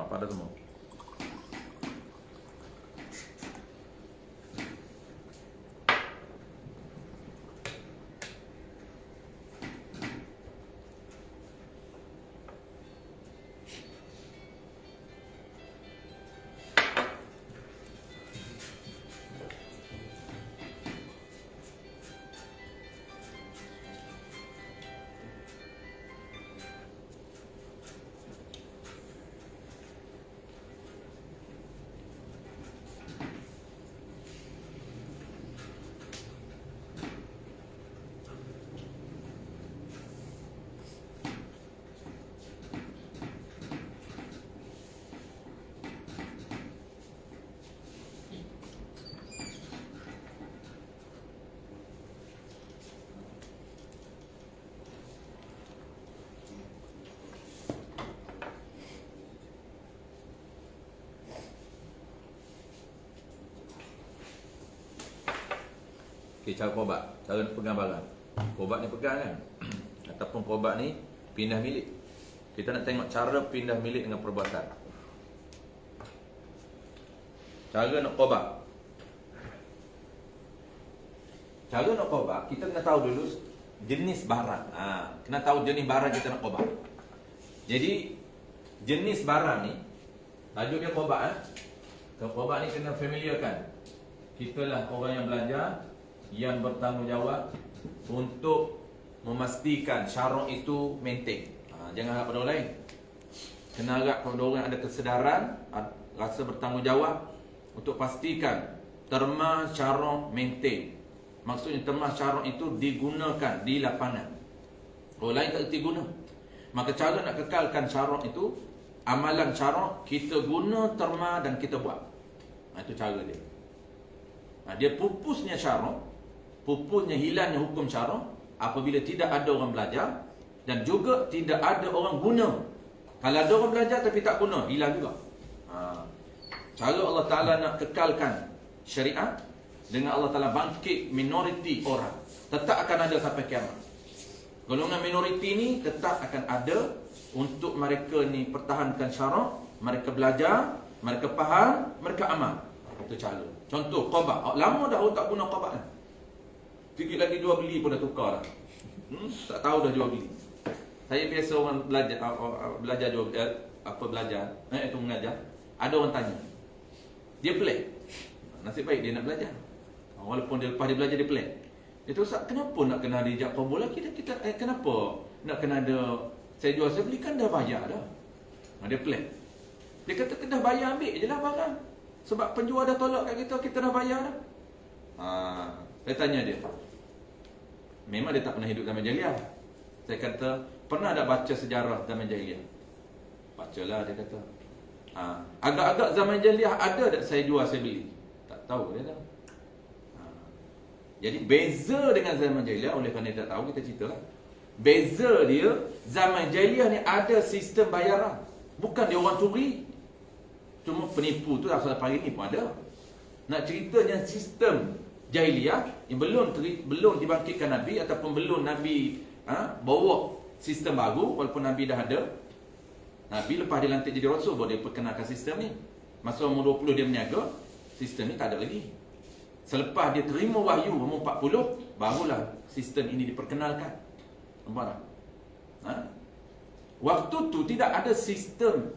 Speaker 1: Pada semua. Okay, cara qada, cara nak pegang barang. Qada ni pegang kan? Ataupun qada ni pindah milik. Kita nak tengok cara pindah milik dengan perbuatan. Cara nak qada. Cara nak qada, kita kena tahu dulu jenis barang. Kena tahu jenis barang kita nak qada. Jadi jenis barang ni, tajuk dia qada. Qada ni kena familiar kan. Kita lah orang yang belajar, yang bertanggungjawab untuk memastikan syarak itu maintain. Jangan harap pada orang lain. Kena harap pada orang ada kesedaran, rasa bertanggungjawab untuk pastikan terma syarak maintain. Maksudnya terma syarak itu digunakan di lapangan. Orang lain tak erti guna. Maka cara nak kekalkan syarak itu, amalan syarak kita guna terma dan kita buat. Itu cara dia. Dia pupusnya syarak, pupusnya hilangnya hukum syarak apabila tidak ada orang belajar dan juga tidak ada orang guna. Kalau ada orang belajar tapi tak guna, hilang juga. Cara Allah Ta'ala nak kekalkan syariat dengan Allah Ta'ala bangkit minoriti orang. Tetap akan ada sampai kiamat. Golongan minoriti ni tetap akan ada untuk mereka ni pertahankan syarak, mereka belajar, mereka faham, mereka amal. Itu cara. Contoh qada. Lama dah orang tak guna qada dah. Sikit lagi jual beli pun dah tukar dah. Tak tahu dah jual beli. Saya biasa orang belajar jual belajar, itu mengajar. Ada orang tanya. Dia pelik. Nasib baik dia nak belajar. Walaupun dia lepas dia belajar dia pelik. Dia tu Ustaz, kenapa nak kena ada ijab qabul lagi? Kita kenapa nak kena ada saya jual saya beli kan dah bayar dah. Dia pelik. Dia kata dah bayar ambil je lah barang. Sebab penjual dah tolak kat kita dah bayar dah. Saya tanya dia. Memang dia tak pernah hidup zaman jahiliah. Saya kata, pernah tak baca sejarah zaman jahiliah? Bacalah, dia kata. Agak-agak zaman jahiliah ada tak saya jual, saya beli? Tak tahu, dia tahu. Jadi beza dengan zaman jahiliah, oleh kerana dia tak tahu, kita ceritalah. Beza dia, zaman jahiliah ni ada sistem bayaran. Bukan dia orang curi. Cuma penipu tu asal pagi ni pun ada. Nak ceritanya sistem jahiliah yang belum dibangkitkan Nabi ataupun belum Nabi bawa sistem baru, walaupun Nabi dah ada. Nabi lepas dia lantik jadi Rasul baru dia perkenalkan sistem ni. Masa umur 20 dia berniaga, sistem ni tak ada lagi. Selepas dia terima wahyu umur 40, barulah sistem ini diperkenalkan. Nampak tak? Waktu tu tidak ada sistem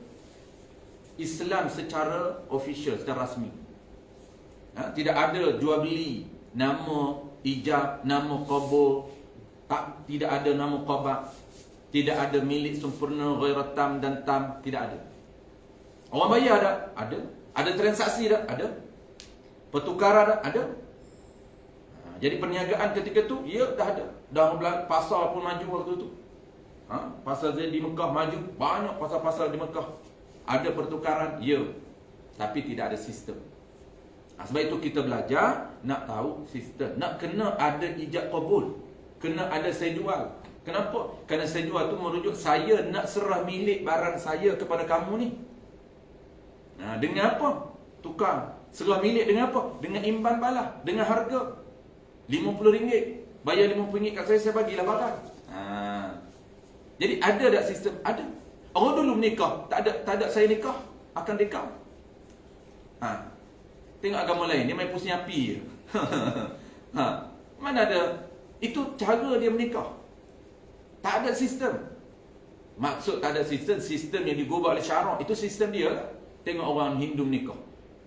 Speaker 1: Islam secara official, secara rasmi. Tidak ada jual beli nama ijab, nama qabul, tidak ada nama qabak, tidak ada milik sempurna, ghairat tam dan tam, tidak ada. Orang bayar tak? Ada. Ada transaksi tak? Ada. Pertukaran tak? Ada. Jadi perniagaan ketika tu, ya dah ada. Dah pasar pun maju waktu tu. Pasar di Mekah maju, banyak pasar-pasar di Mekah. Ada pertukaran, ya. Tapi tidak ada sistem. Sebab itu kita belajar, nak tahu sistem. Nak kena ada ijab qabul. Kena ada saya jual. Kenapa? Kerana saya jual tu merujuk saya nak serah milik barang saya kepada kamu ni. Dengan apa? Tukar. Serah milik dengan apa? Dengan imban balah. Dengan harga RM50. Bayar RM50 kat saya bagilah barang. Jadi ada tak sistem? Ada. Orang dulu menikah, tak ada saya nikah, akan nikah. Tengok agama lain, dia main pusing api je. Mana ada? Itu cara dia menikah. Tak ada sistem. Maksud tak ada sistem, sistem yang digubah oleh syarak, itu sistem dia lah. Tengok orang Hindu menikah,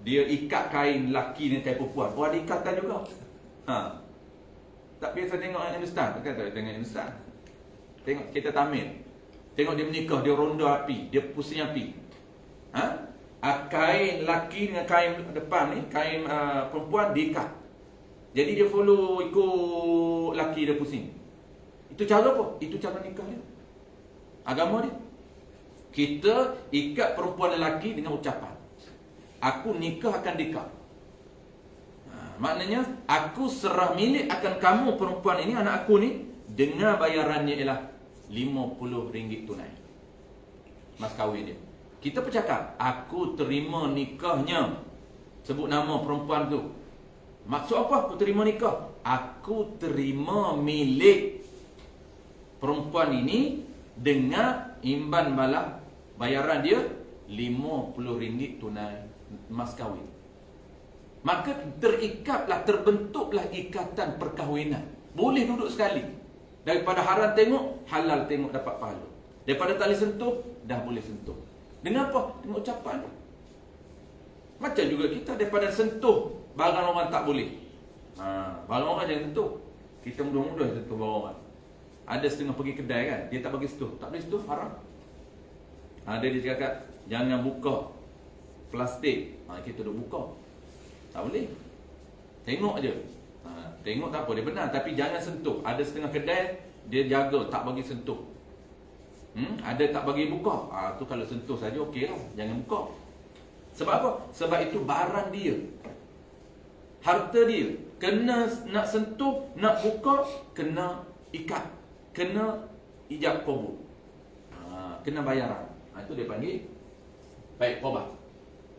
Speaker 1: dia ikat kain lelaki dengan kain perempuan. Oh, ada ikatan juga. Tak biasa tengok orang Hindustan. Bukan tak tengok Hindustan. Tengok kita Tamil. Tengok dia menikah, dia ronda api, dia pusing api. Kain lelaki dengan kain depan ni, kain perempuan diikat. Jadi dia follow ikut lelaki dia pusing. Itu cara apa? Itu cara nikah dia. Agama dia. Kita ikat perempuan dan lelaki dengan ucapan, aku nikah akan nikah. Maknanya aku serah milik akan kamu perempuan ini, anak aku ni, dengan bayarannya ialah RM50 tunai. Mas kahwin dia. Kita bercakap, aku terima nikahnya. Sebut nama perempuan tu. Maksud apa aku terima nikah? Aku terima milik perempuan ini dengan imban balah, bayaran dia RM50 tunai mas kahwin. Maka terikatlah, terbentuklah ikatan perkahwinan. Boleh duduk sekali. Daripada haram tengok, halal tengok dapat pahala. Daripada tak boleh sentuh, dah boleh sentuh. Dengan apa? Dengan ucapan. Macam juga kita daripada sentuh barang orang tak boleh. Barang orang jangan sentuh. Kita mudah-mudah sentuh barang orang. Ada setengah pergi kedai kan, dia tak bagi sentuh. Tak boleh sentuh, haram. Dia cakap, jangan buka plastik. Kita duk buka. Tak boleh. Tengok je. Tengok tak apa, dia benar. Tapi jangan sentuh. Ada setengah kedai, dia jaga, tak bagi sentuh. Ada tak bagi buka. Tu kalau sentuh saja okey lah. Jangan buka. Sebab apa? Sebab itu barang dia, harta dia. Kena nak sentuh, nak buka, kena ikat, kena ijab qabul, kena bayaran. Itu dia panggil baik qobah.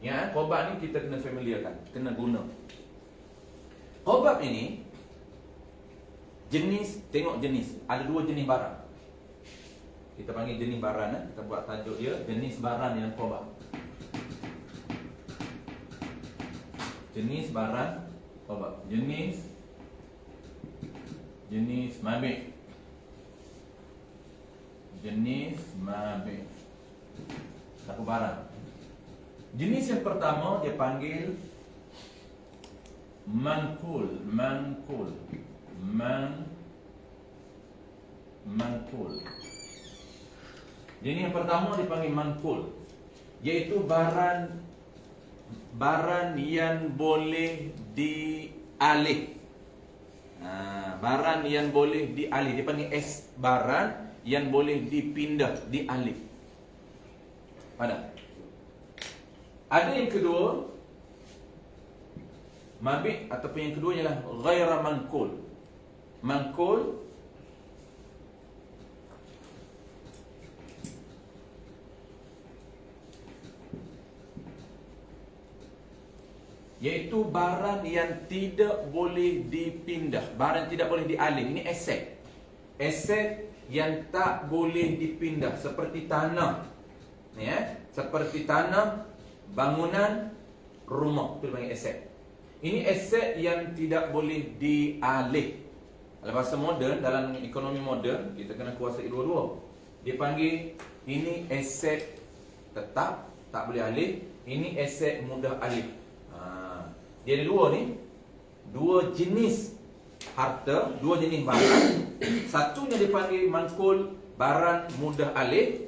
Speaker 1: Ya, qobah ni kita kena familiarkan, kena guna. Qobah ini jenis, tengok jenis. Ada dua jenis barang. Kita panggil jenis barang. Kita buat tajuk dia jenis barang yang qobah. Jenis barang qobah. Jenis mabih. Jenis mabih. Satu barang. Jenis yang pertama dia panggil mankul. Jenis yang pertama dipanggil mankul, iaitu barang yang boleh dialih. Barang yang boleh dialih, dia panggil barang yang boleh dipindah, dialih. Ada yang kedua, mabih, ataupun yang kedua ialah ghaira mankul. Mankul iaitu barang yang tidak boleh dipindah, barang tidak boleh dialih. Ini aset. Aset yang tak boleh dipindah, seperti tanah. Seperti tanah, bangunan, rumah, itu dipanggil aset. Ini aset yang tidak boleh dialih. Dalam bahasa moden, dalam ekonomi moden, kita kena kuasai dua-dua. dia panggil ini aset tetap, tak boleh alih. Ini aset mudah alih. Dia ada dua ni. Dua jenis harta, dua jenis barang. Satunya dipanggil mangkul, barang mudah alih.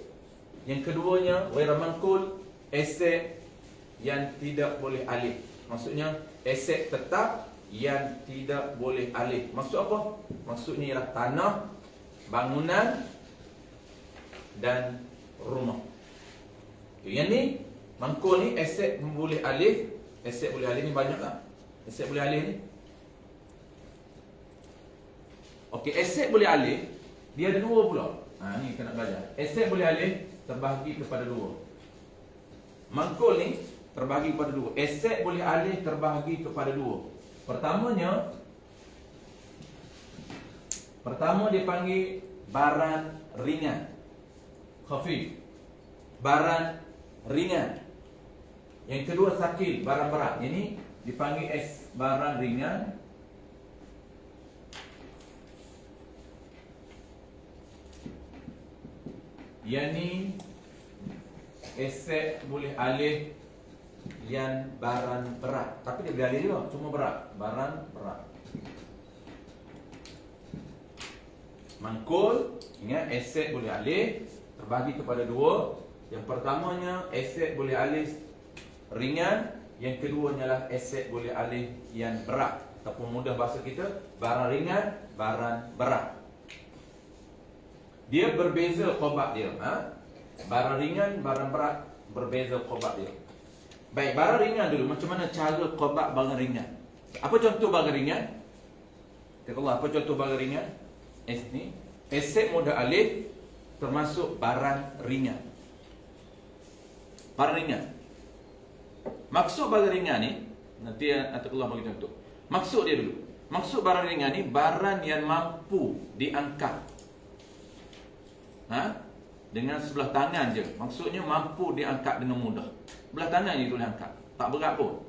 Speaker 1: Yang keduanya ghair mangkul, aset yang tidak boleh alih. Maksudnya aset tetap yang tidak boleh alih. Maksud apa? Maksudnya ialah tanah, bangunan dan rumah. Yang ni mangkul ni aset boleh alih. Aset boleh alih ni banyak lah. Aset boleh alih ni. Okey, aset boleh alih dia ada dua pula. Ni kita nak belajar. Aset boleh alih terbahagi kepada dua. Mangkul ni terbahagi kepada dua. Aset boleh alih terbahagi kepada dua. Pertama dia panggil barang ringan. Khafif. Barang ringan. Yang kedua sakil, barang berat. Ini dipanggil barang ringan. Yang ni aset boleh alih yang barang berat. Tapi dia boleh alih juga, cuma berat. Barang berat. Mangkul, ingat aset boleh alih terbahagi kepada dua. Yang pertamanya aset boleh alih ringan, yang keduanya lah aset boleh alih yang berat. Ataupun mudah bahasa kita, barang ringan, barang berat. Dia berbeza qobak dia. Barang ringan, barang berat, berbeza qobak dia. Baik, barang ringan dulu. Macam mana cara qobak barang ringan? Apa contoh barang ringan? Allah, apa contoh barang ringan? Ni aset mudah alih termasuk barang ringan. Barang ringan. Maksud barang ringan ni, nanti Allah bagi contoh. Maksud dia dulu. Maksud barang ringan ni barang yang mampu diangkat. Dengan sebelah tangan je. Maksudnya mampu diangkat dengan mudah. Belah tangan je boleh angkat. Tak berat pun.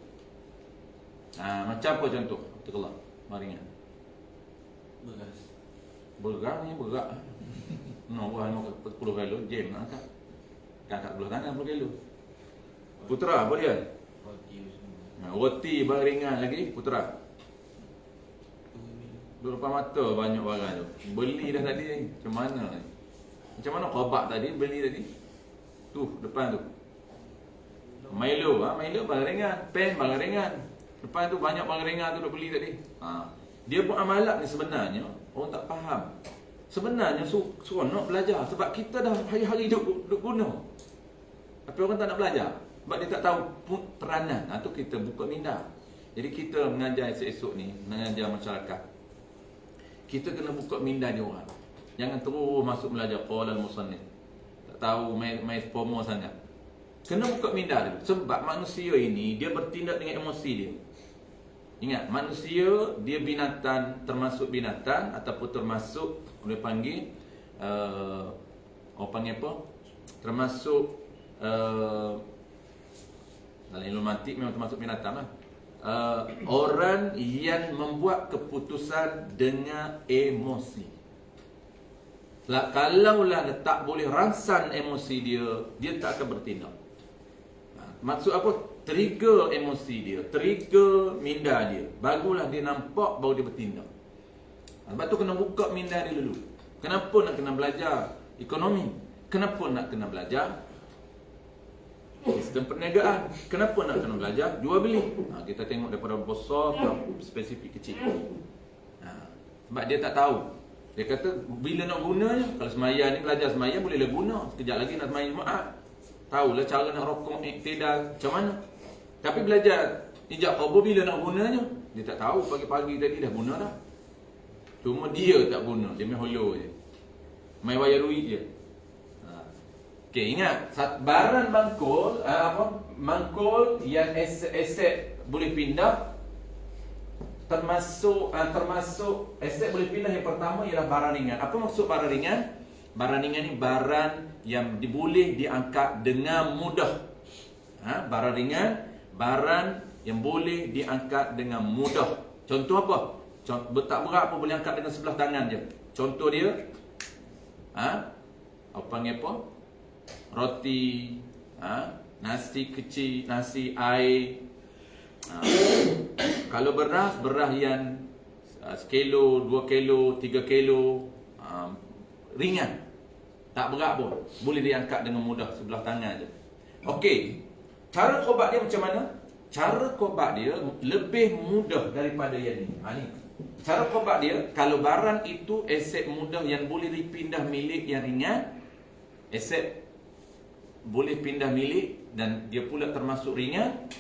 Speaker 1: Macam apa contoh? Allah, barang ringan.
Speaker 2: Beras.
Speaker 1: Berat ni berat. Buah 10 kilo, jam nak angkat. Angkat belah tangan 10 kilo. Putera apa dia?
Speaker 2: Roti semua.
Speaker 1: Roti barang ringan lagi, putera. Dua depan mata banyak barang tu. Beli dah tadi. Macam mana ni? Macam mana qobak tadi, beli tadi? Tu, depan tu. Milo, Milo barang ringan. Pen barang ringan. Depan tu banyak barang ringan tu duk beli tadi. Dia pun amalat ni sebenarnya orang tak faham. Sebenarnya seronok belajar sebab kita dah hari-hari duk guna. Tapi orang tak nak belajar sebab dia tak tahu peranan. Tu kita buka minda. Jadi kita mengajar esok ni, mengajar masyarakat. Kita kena buka minda dia orang. Jangan terus masuk belajar qala al-musannif. Tak tahu main FOMO sangat. Kena buka minda dulu. Sebab manusia ini dia bertindak dengan emosi dia. Ingat, manusia dia binatang, termasuk binatang ataupun termasuk boleh panggil orang panggil apa? Termasuk dalam ilmu mantik memang termasuk binatang lah. Orang yang membuat keputusan dengan emosi. Kalaulah tak boleh rangsang emosi dia, dia tak akan bertindak. Maksud apa? Trigger emosi dia, trigger minda dia. Barulah dia nampak, baru dia bertindak. Sebab tu kena buka minda dia dulu. Kenapa nak kena belajar ekonomi? Kenapa nak kena belajar sistem perniagaan? Kenapa nak kena belajar jual beli? Kita tengok daripada besar ke spesifik kecil. Sebab dia tak tahu. Dia kata bila nak gunanya, kalau semaya ni belajar semaya bolehlah guna. Sekejap lagi nak semaya Jumaat. Tahulah cara nak rokok iktidal macam mana. Tapi belajar ijab qabul bila nak gunanya, dia tak tahu. Pagi-pagi tadi dah guna dah. Cuma dia tak guna, dia main holo je. Main bayar duit je. Okey, ingat, barang mangkul, mangkul yang aset boleh pindah. Termasuk aset boleh pindah yang pertama ialah barang ringan. Apa maksud barang ringan? Barang ringan ni barang yang boleh diangkat dengan mudah. Barang ringan, barang yang boleh diangkat dengan mudah. Contoh apa? Tak berat pun boleh angkat dengan sebelah tangan je. Contoh dia apa panggil apa? Roti, nasi kecil, nasi air. Kalau beras yang 1 kilo, 2 kilo, 3 kilo, ringan, tak berat pun, boleh diangkat dengan mudah sebelah tangan je. Okey, cara khobat dia macam mana? Cara khobat dia lebih mudah daripada yang ni. Ni cara khobat dia, kalau barang itu aset mudah yang boleh dipindah milik yang ringan, aset boleh pindah milik dan dia pula termasuk ringan.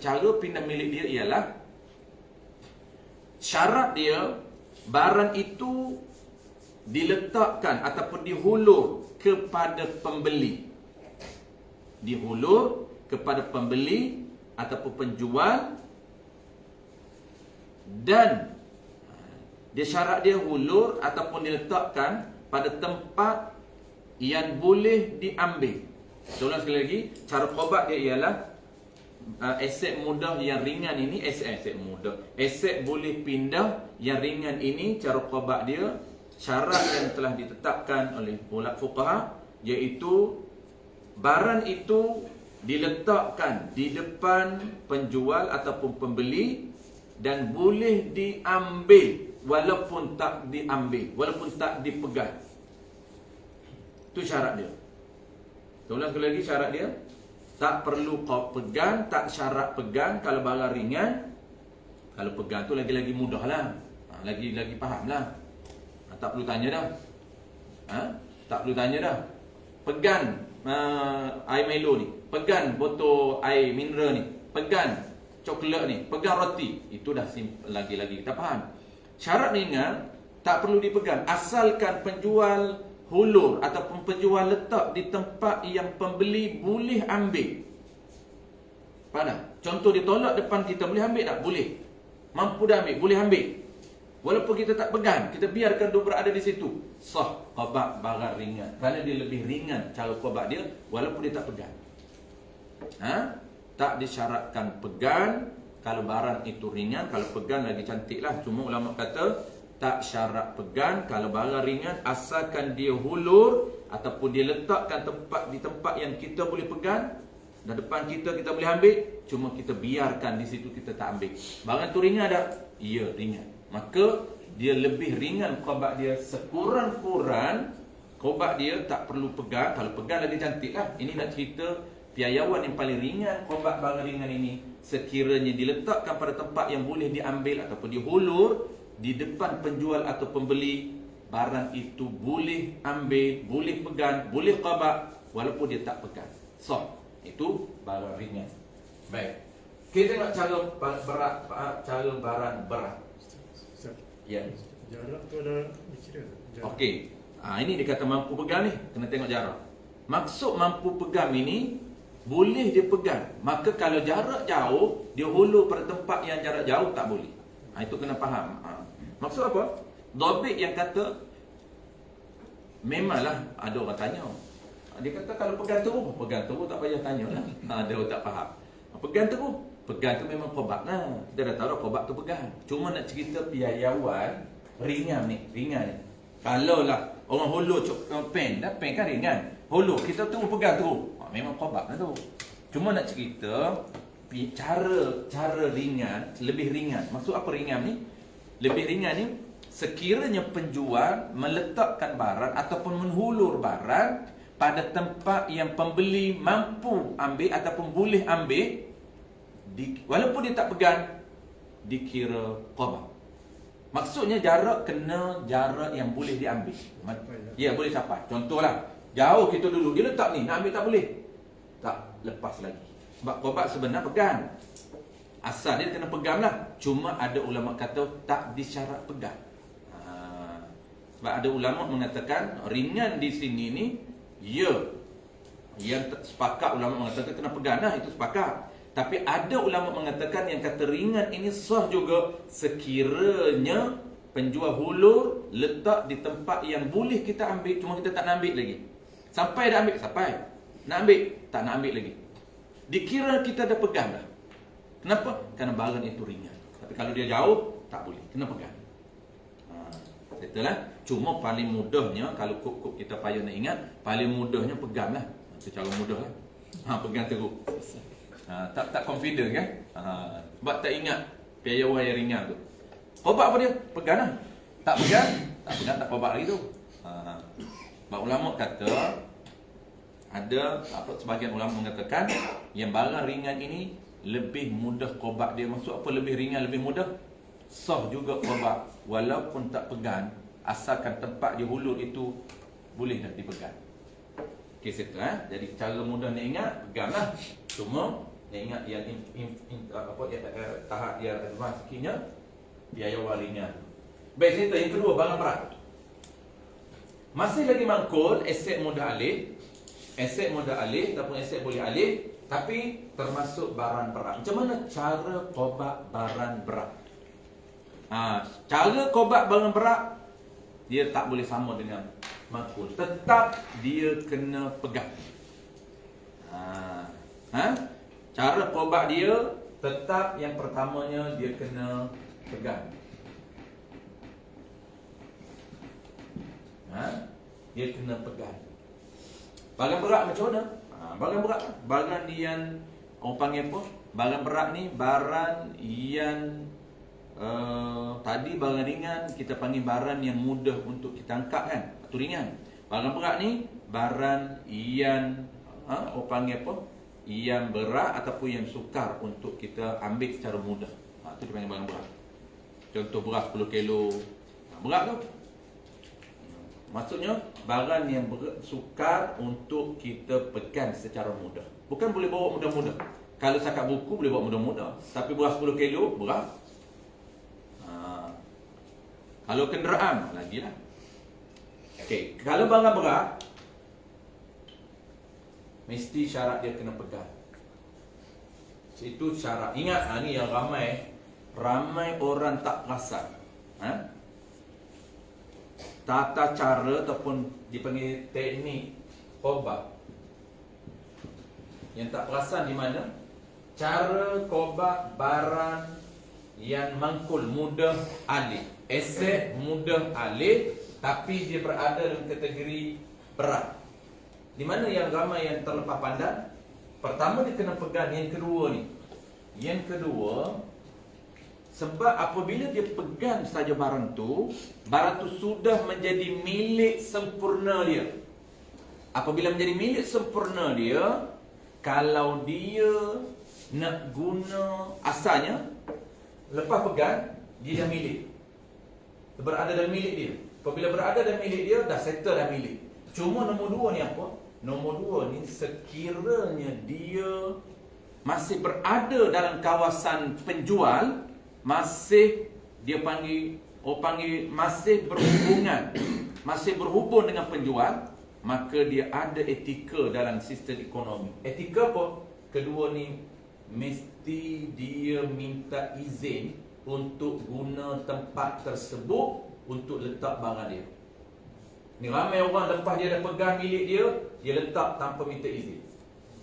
Speaker 1: Cara pindah milik dia ialah, syarat dia barang itu diletakkan ataupun dihulur kepada pembeli. Dihulur kepada pembeli ataupun penjual, dan dia syarat dia hulur ataupun diletakkan pada tempat yang boleh diambil. Ulang sekali lagi, cara khobat dia ialah aset mudah yang ringan ini, aset mudah, aset boleh pindah yang ringan ini, cara khobat dia, syarat yang telah ditetapkan oleh ulama fuqaha, iaitu barang itu diletakkan di depan penjual ataupun pembeli dan boleh diambil walaupun tak diambil, walaupun tak dipegang. Itu syarat dia. Ulang sekali lagi, syarat dia tak perlu kau pegang, tak syarat pegang kalau barang ringan. Kalau pegang tu lagi-lagi mudah lah, lagi-lagi faham lah. Tak perlu tanya dah. Tak perlu tanya dah. Pegang air Milo ni, pegang botol air mineral ni, pegang coklat ni, pegang roti. Itu dah lagi-lagi kita faham. Syarat ringan tak perlu dipegang, asalkan penjual hulur ataupun penjual letak di tempat yang pembeli boleh ambil. Faham? Contoh dia tolak depan kita, boleh ambil tak? Boleh. Mampu dah ambil, boleh ambil. Walaupun kita tak pegang, kita biarkan dia berada di situ. Sah khobat barang ringan. Kerana dia lebih ringan cara khobat dia walaupun dia tak pegang. Tak disyaratkan pegang kalau barang itu ringan. Kalau pegang lagi cantik lah. Cuma ulama kata tak syarat pegang kalau barang ringan, asalkan dia hulur ataupun dia letakkan di tempat yang kita boleh pegang dan depan kita boleh ambil, cuma kita biarkan di situ, kita tak ambil. Barang tu ringan tak? Ya, ringan. Maka dia lebih ringan khobat dia, sekurang-kurang khobat dia tak perlu pegang. Kalau pegang lagi cantik lah. Ini nak cerita piayawan yang paling ringan khobat barang ringan ini, sekiranya diletakkan pada tempat yang boleh diambil ataupun dihulur di depan penjual atau pembeli, barang itu boleh ambil, boleh pegang, boleh khabat walaupun dia tak pegang. So, itu barang ringan. Baik. Kita tengok cara berat, cara barang berat. Ya.
Speaker 3: Jarak tu ada dikira.
Speaker 1: Okey. Ini dia kata mampu pegang ni, kena tengok jarak. Maksud mampu pegang ini boleh dia pegang. Maka kalau jarak jauh, dia hulur pada tempat yang jarak jauh tak boleh. Itu kena faham. Maksud apa? Dhabit yang kata, memanglah ada orang tanya. Dia kata kalau pegang terus tak payah tanya lah. Ada orang tak faham. Pegang tu memang khobat lah. Kita dah tahu khobat tu pegang. Cuma nak cerita piayawan ringan ni. Kalau lah orang hulur pen kan ringan. Hulur, kita terus pegang terus. Memang khobat lah tu. Cuma nak cerita cara ringan, lebih ringan. Maksud apa ringan ni? Lebih ringan ni, sekiranya penjual meletakkan barang ataupun menghulur barang pada tempat yang pembeli mampu ambil ataupun boleh ambil, walaupun dia tak pegang, dikira khabat. Maksudnya jarak kena jarak yang boleh diambil. Ya, boleh capai. Contohlah, jauh kita dulu, dia letak ni, nak ambil tak boleh. Tak, lepas lagi. Sebab khabat sebenarnya pegang. Asal dia kena pegang lah. Cuma ada ulama kata tak disyarat pegang. Sebab ada ulama mengatakan ringan di sini ni, ya, yang sepakat ulama mengatakan kena pegang lah, itu sepakat. Tapi ada ulama mengatakan yang kata ringan ini sah juga sekiranya penjual hulur letak di tempat yang boleh kita ambil, cuma kita tak nak ambil lagi. Sampai dah ambil, sampai nak ambil, tak nak ambil lagi, dikira kita dah pegang dah. Kenapa? Kerana barang itu ringan. Tapi kalau dia jauh, tak boleh, kena pegang. Betul lah. Cuma paling mudahnya, kalau kop-kop kita payah nak ingat, paling mudahnya pegang lah. Secara mudah lah. Pegang teruk. Tak confident kan? Sebab tak ingat piawai yang ringan tu. Kobat apa dia? Pegang lah. Tak pegang, tak kobat lagi tu. Sebab ulama kata, ada sebahagian ulama mengatakan yang barang ringan ini lebih mudah kobat dia. Maksud apa lebih ringan, lebih mudah? Sah juga kobat walaupun tak pegang, asalkan tempat dia hulur itu boleh dah dipegang. Okey, situ Jadi cara mudah nak ingat, peganglah. Cuma nak ingat yang tahap yang advance sikitnya, biaya ringan. Baik, cerita yang kedua, barang berat. Masih lagi mangkul aset mudah alih. Aset mudah alih ataupun aset boleh alih, tapi termasuk barang berat. Macam mana cara kobat barang berat? Cara kobat barang berat, dia tak boleh sama dengan mangkul. Tetap dia kena pegang. Cara kobat dia tetap yang pertamanya dia kena pegang. Dia kena pegang. Barang berat macam mana? Barang berat, barang yang orang panggil apa? Barang berat ni barang yang tadi barang ringan kita panggil barang yang mudah untuk kita angkat kan? Itu ringan. Barang berat ni barang yang orang panggil apa? Yang berat ataupun yang sukar untuk kita ambil secara mudah. Itu dia panggil barang berat. Contoh beras 10 kilo. Berat tu. Maksudnya barang yang sukar untuk kita pegang secara mudah. Bukan boleh bawa mudah-mudah. Kalau sakat buku boleh bawa mudah-mudah, tapi beras 10 kilo berat. Kalau kenderaan lagilah. Okey, kalau barang berat mesti syarat dia kena pegang. Itu syarat. Ingat ni yang ramai orang tak perasan. Tata cara ataupun dipanggil teknik kobat. Yang tak perasan di mana? Cara kobat barang yang mangkul mudah alih. Aset mudah alih tapi dia berada dalam kategori berat. Di mana yang ramai yang terlepas pandang? Pertama dia kena pegang, yang kedua ni. Yang kedua, sebab apabila dia pegang saja barang tu sudah menjadi milik sempurna dia. Apabila menjadi milik sempurna dia, kalau dia nak guna asalnya, lepas pegang, dia dah milik. Berada dalam milik dia. Apabila berada dalam milik dia, dah settle dah milik. Cuma nombor dua ni apa? Nombor dua ni sekiranya dia masih berada dalam kawasan penjual, masih dia panggil, masih berhubung dengan penjual, maka dia ada etika dalam sistem ekonomi. Etika apa? Kedua ni mesti dia minta izin untuk guna tempat tersebut untuk letak barang dia. Ni ramai orang lepas dia dah pegang milik dia letak tanpa minta izin.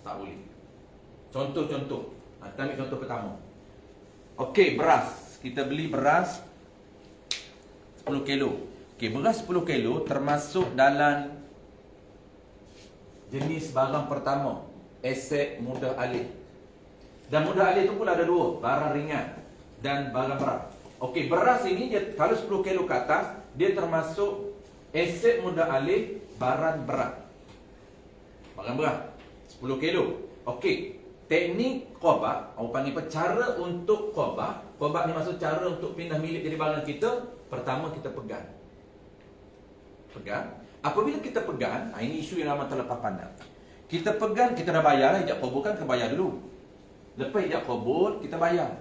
Speaker 1: Tak boleh. Contoh-contoh. Kita ambil contoh pertama. Okey, beras. Kita beli beras 10 kilo. Okey, beras 10 kilo termasuk dalam jenis barang pertama, aset mudah alih. Dan mudah alih itu pula ada dua, barang ringan dan barang berat. Okey, beras ini dia, kalau 10 kilo ke atas, dia termasuk aset mudah alih barang berat. Barang berat 10 kilo. Okey, teknik kobat, orang panggil apa? Cara untuk kobat. Kobat ni maksud cara untuk pindah milik jadi barang kita. Pertama kita pegang. Pegang. Apabila kita pegang, ini isu yang lama terlepas pandang. Kita pegang, kita dah bayar lah. Ijab kabul kan kita bayar dulu. Lepas ijab kabul, kita bayar.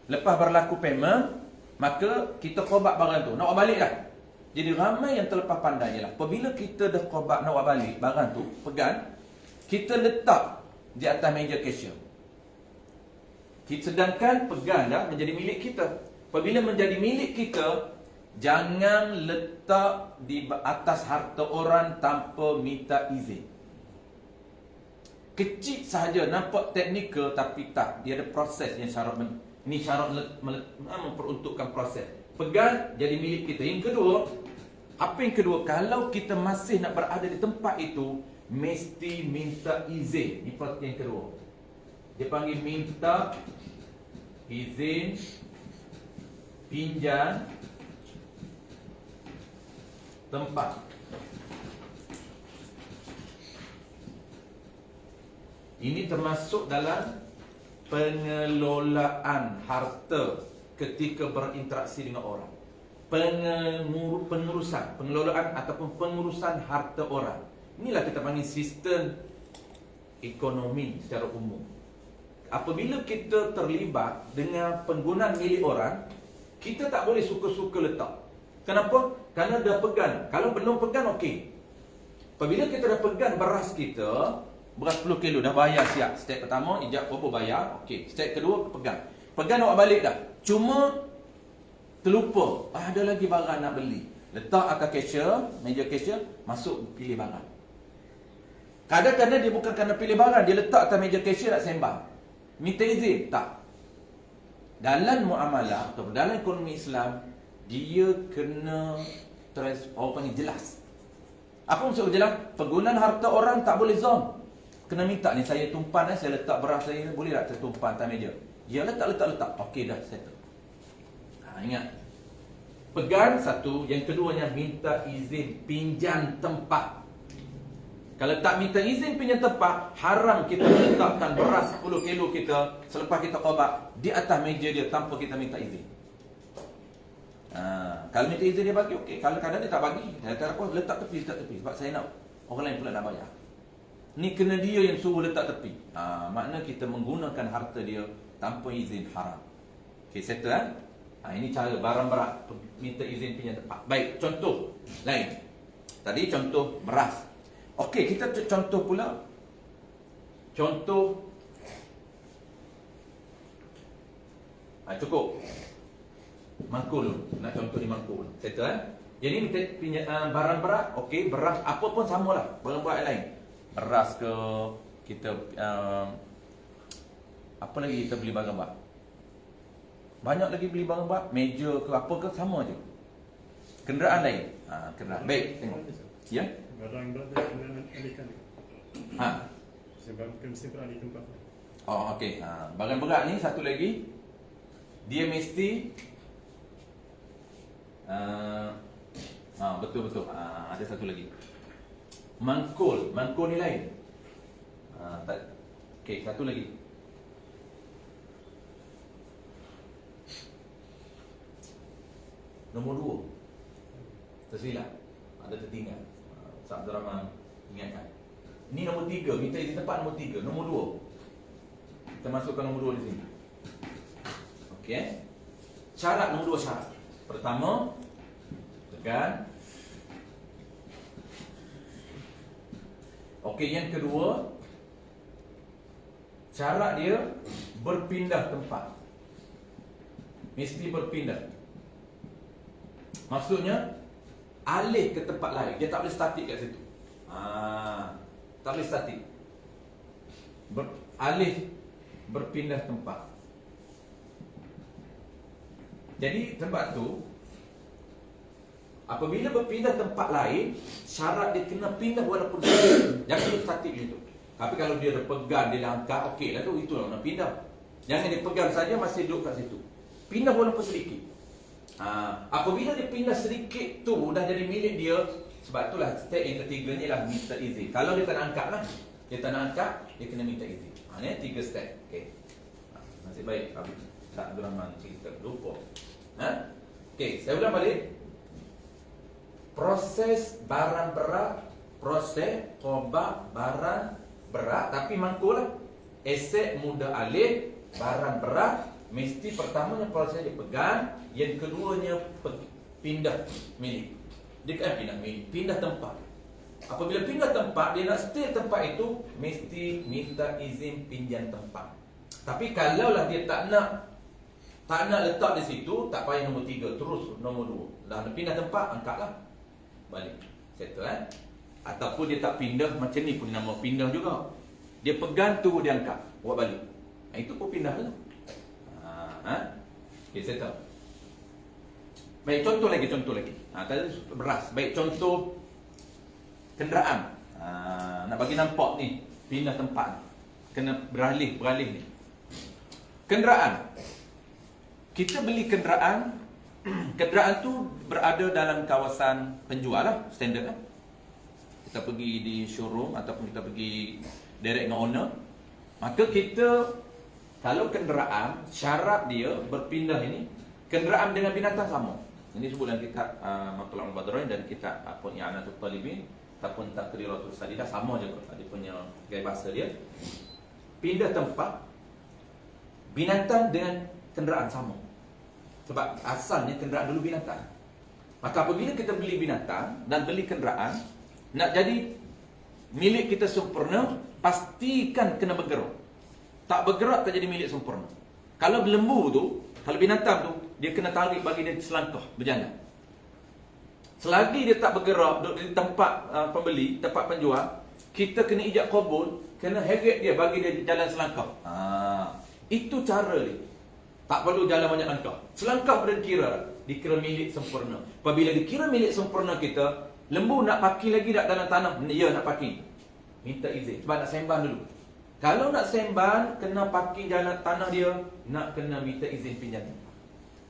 Speaker 1: Lepas berlaku payment, maka kita kobat barang tu. Nak buat balik dah. Jadi ramai yang terlepas pandang ialah apabila kita dah kobat nak buat balik barang tu, pegang, kita letak di atas meja cashier. Sedangkan pegang dah menjadi milik kita. Apabila menjadi milik kita, jangan letak di atas harta orang tanpa minta izin. Kecil sahaja, nampak teknikal tapi tak. Dia ada proses yang syarat. Ini syarat memperuntukkan proses. Pegang jadi milik kita. Yang kedua, apa yang kedua? Kalau kita masih nak berada di tempat itu, mesti minta izin. Ini perhatian yang kedua. Dia panggil minta izin pinjam tempat. Ini termasuk dalam pengelolaan harta ketika berinteraksi dengan orang. Pengelolaan ataupun pengurusan harta orang. Inilah kita panggil sistem ekonomi secara umum. Apabila kita terlibat dengan penggunaan milik orang, kita tak boleh suka-suka letak. Kenapa? Kerana dah pegang. Kalau belum pegang, okey. Apabila kita dah pegang beras kita, beras 10 kilo dah bayar siap. Step pertama, ijab berapa bayar, okey. Step kedua, pegang. Pegang awak balik dah. Cuma terlupa, ada lagi barang nak beli. Letak atas cashier, meja cashier, masuk pilih barang. Kadang-kadang dia bukan kerana pilih barang, dia letak atas meja cashier nak sembang. Minta izin? Tak. Dalam muamalah atau dalam ekonomi Islam, dia kena orang panggil jelas. Apa maksud jelas? Penggunaan harta orang tak boleh zon. Kena minta ni, saya tumpan, saya letak beras saya, boleh tak saya tumpan atas meja? Ya, letak. Okey dah, settle. Ingat. Pegang satu, yang keduanya minta izin pinjam tempat. Kalau tak minta izin pinjam tempat, haram kita meletakkan beras 10 kilo kita selepas kita qabat di atas meja dia tanpa kita minta izin. Kalau minta izin dia bagi, okey. Kalau kadang dia tak bagi, dia kata apa, letak tepi sebab saya nak orang lain pula nak bayar. Ni kena dia yang suruh letak tepi. Makna kita menggunakan harta dia tanpa izin haram. Okey, settle ini cara barang berat minta izin pinjam tempat. Baik, contoh lain. Tadi contoh beras. Okey, kita contoh pula. Contoh cukup. Mangkul. Nak contoh di mangkul. Settle Jadi minta pinjam barang berat. Okey, beras apa pun samalah. Barang berat lain. Beras ke kita apa lagi kita beli barang berat? Banyak lagi beli barang berat, meja ke apa ke sama je. Kenderaan lain. Kenderaan. Baik, tengok. Ya?
Speaker 3: Barang berat dia kena alihkan. Sebab mesti beralih tempat.
Speaker 1: Oh, okey. Barang berat ni satu lagi, dia mesti betul. Ada satu lagi. Mangkul ni lain. Okey, satu lagi. Nombor 2. Tersilap. Ada tertinggal. Ustaz Abdul Rahman ingatkan. Ini nombor 3. Minta izin tempat nombor 3. Nombor 2. Kita masukkan nombor 2 di sini. Okey. Syarat nombor 2 syarat. Pertama, tekan. Okey, yang kedua, syarat dia berpindah tempat. Mesti berpindah. Maksudnya alih ke tempat lain. Dia tak boleh statik kat situ. Tak boleh statik. Berpindah tempat. Jadi tempat tu, apabila berpindah tempat lain, syarat dia kena pindah walaupun sedikit. Jangan dia statik gitu. Tapi kalau dia dah pegang, dia dah angkat, okey lah tu, itulah nak pindah. Jangan dia pegang saja masih duduk kat situ. Pindah walaupun sedikit. Apabila dia pindah sedikit tu dah jadi milik dia. Sebab itulah step yang ketiga ni lah minta izin. Kalau dia tak nak angkat lah, dia tak nak angkat, dia kena minta izin. Ni 3 step. Okay. Nasib baik Ustaz Abdul Rahman cerita lupa. Okay, saya ulang balik. Proses barang berat, proses qabat barang berat, tapi mangkul lah. Aset mudah alih, barang berat, mesti pertamanya proses dia pegang, yang keduanya pindah milik. Dia kan pindah milik, pindah tempat. Apabila pindah tempat, dia nak stay tempat itu, mesti minta izin pinjam tempat. Tapi kalaulah dia tak nak letak di situ, tak payah nombor 3, terus nombor 2. Dah nak pindah tempat, angkatlah. Balik. Settle Ataupun dia tak pindah, macam ni pun nama pindah juga. Dia pegang tu, dia angkat, buat balik. Itu pun pindah lah. Okay, settle. Baik, contoh lagi. Tadi beras. Baik, contoh kenderaan. Nak bagi nampak ni, pindah tempat. Kena beralih ni. Kenderaan. Kita beli kenderaan, kenderaan tu berada dalam kawasan penjual lah, standard lah. Kita pergi di showroom ataupun kita pergi direct dengan owner. Maka kita, kalau kenderaan, syarat dia berpindah ini, kenderaan dengan binatang sama. Ini sebut dalam kitab Maqalah Al-Badrain dan kitab I'anatul Talibin ataupun Taqriratul Sadidah, sama je dia punya gaya bahasa dia. Pindah tempat, binatang dengan kenderaan sama. Sebab asalnya kenderaan dulu binatang. Maka apabila kita beli binatang dan beli kenderaan, nak jadi milik kita sempurna, pastikan kena bergerak. Tak bergerak tak jadi milik sempurna. Kalau lembu tu, kalau binatang tu, dia kena tarik bagi dia selangkah berjalan. Selagi dia tak bergerak duduk di tempat pembeli, tempat penjual, kita kena ijak qabul, kena heret dia bagi dia jalan selangkah. Itu cara dia. Tak perlu jalan banyak langkah. Selangkah pada dikira milik sempurna. Apabila dikira milik sempurna kita, lembu nak parking lagi tak dalam tanah? Ya, nak parking. Minta izin. Sebab nak sembang dulu. Kalau nak sembang, kena parking jalan tanah dia, nak kena minta izin pinjam.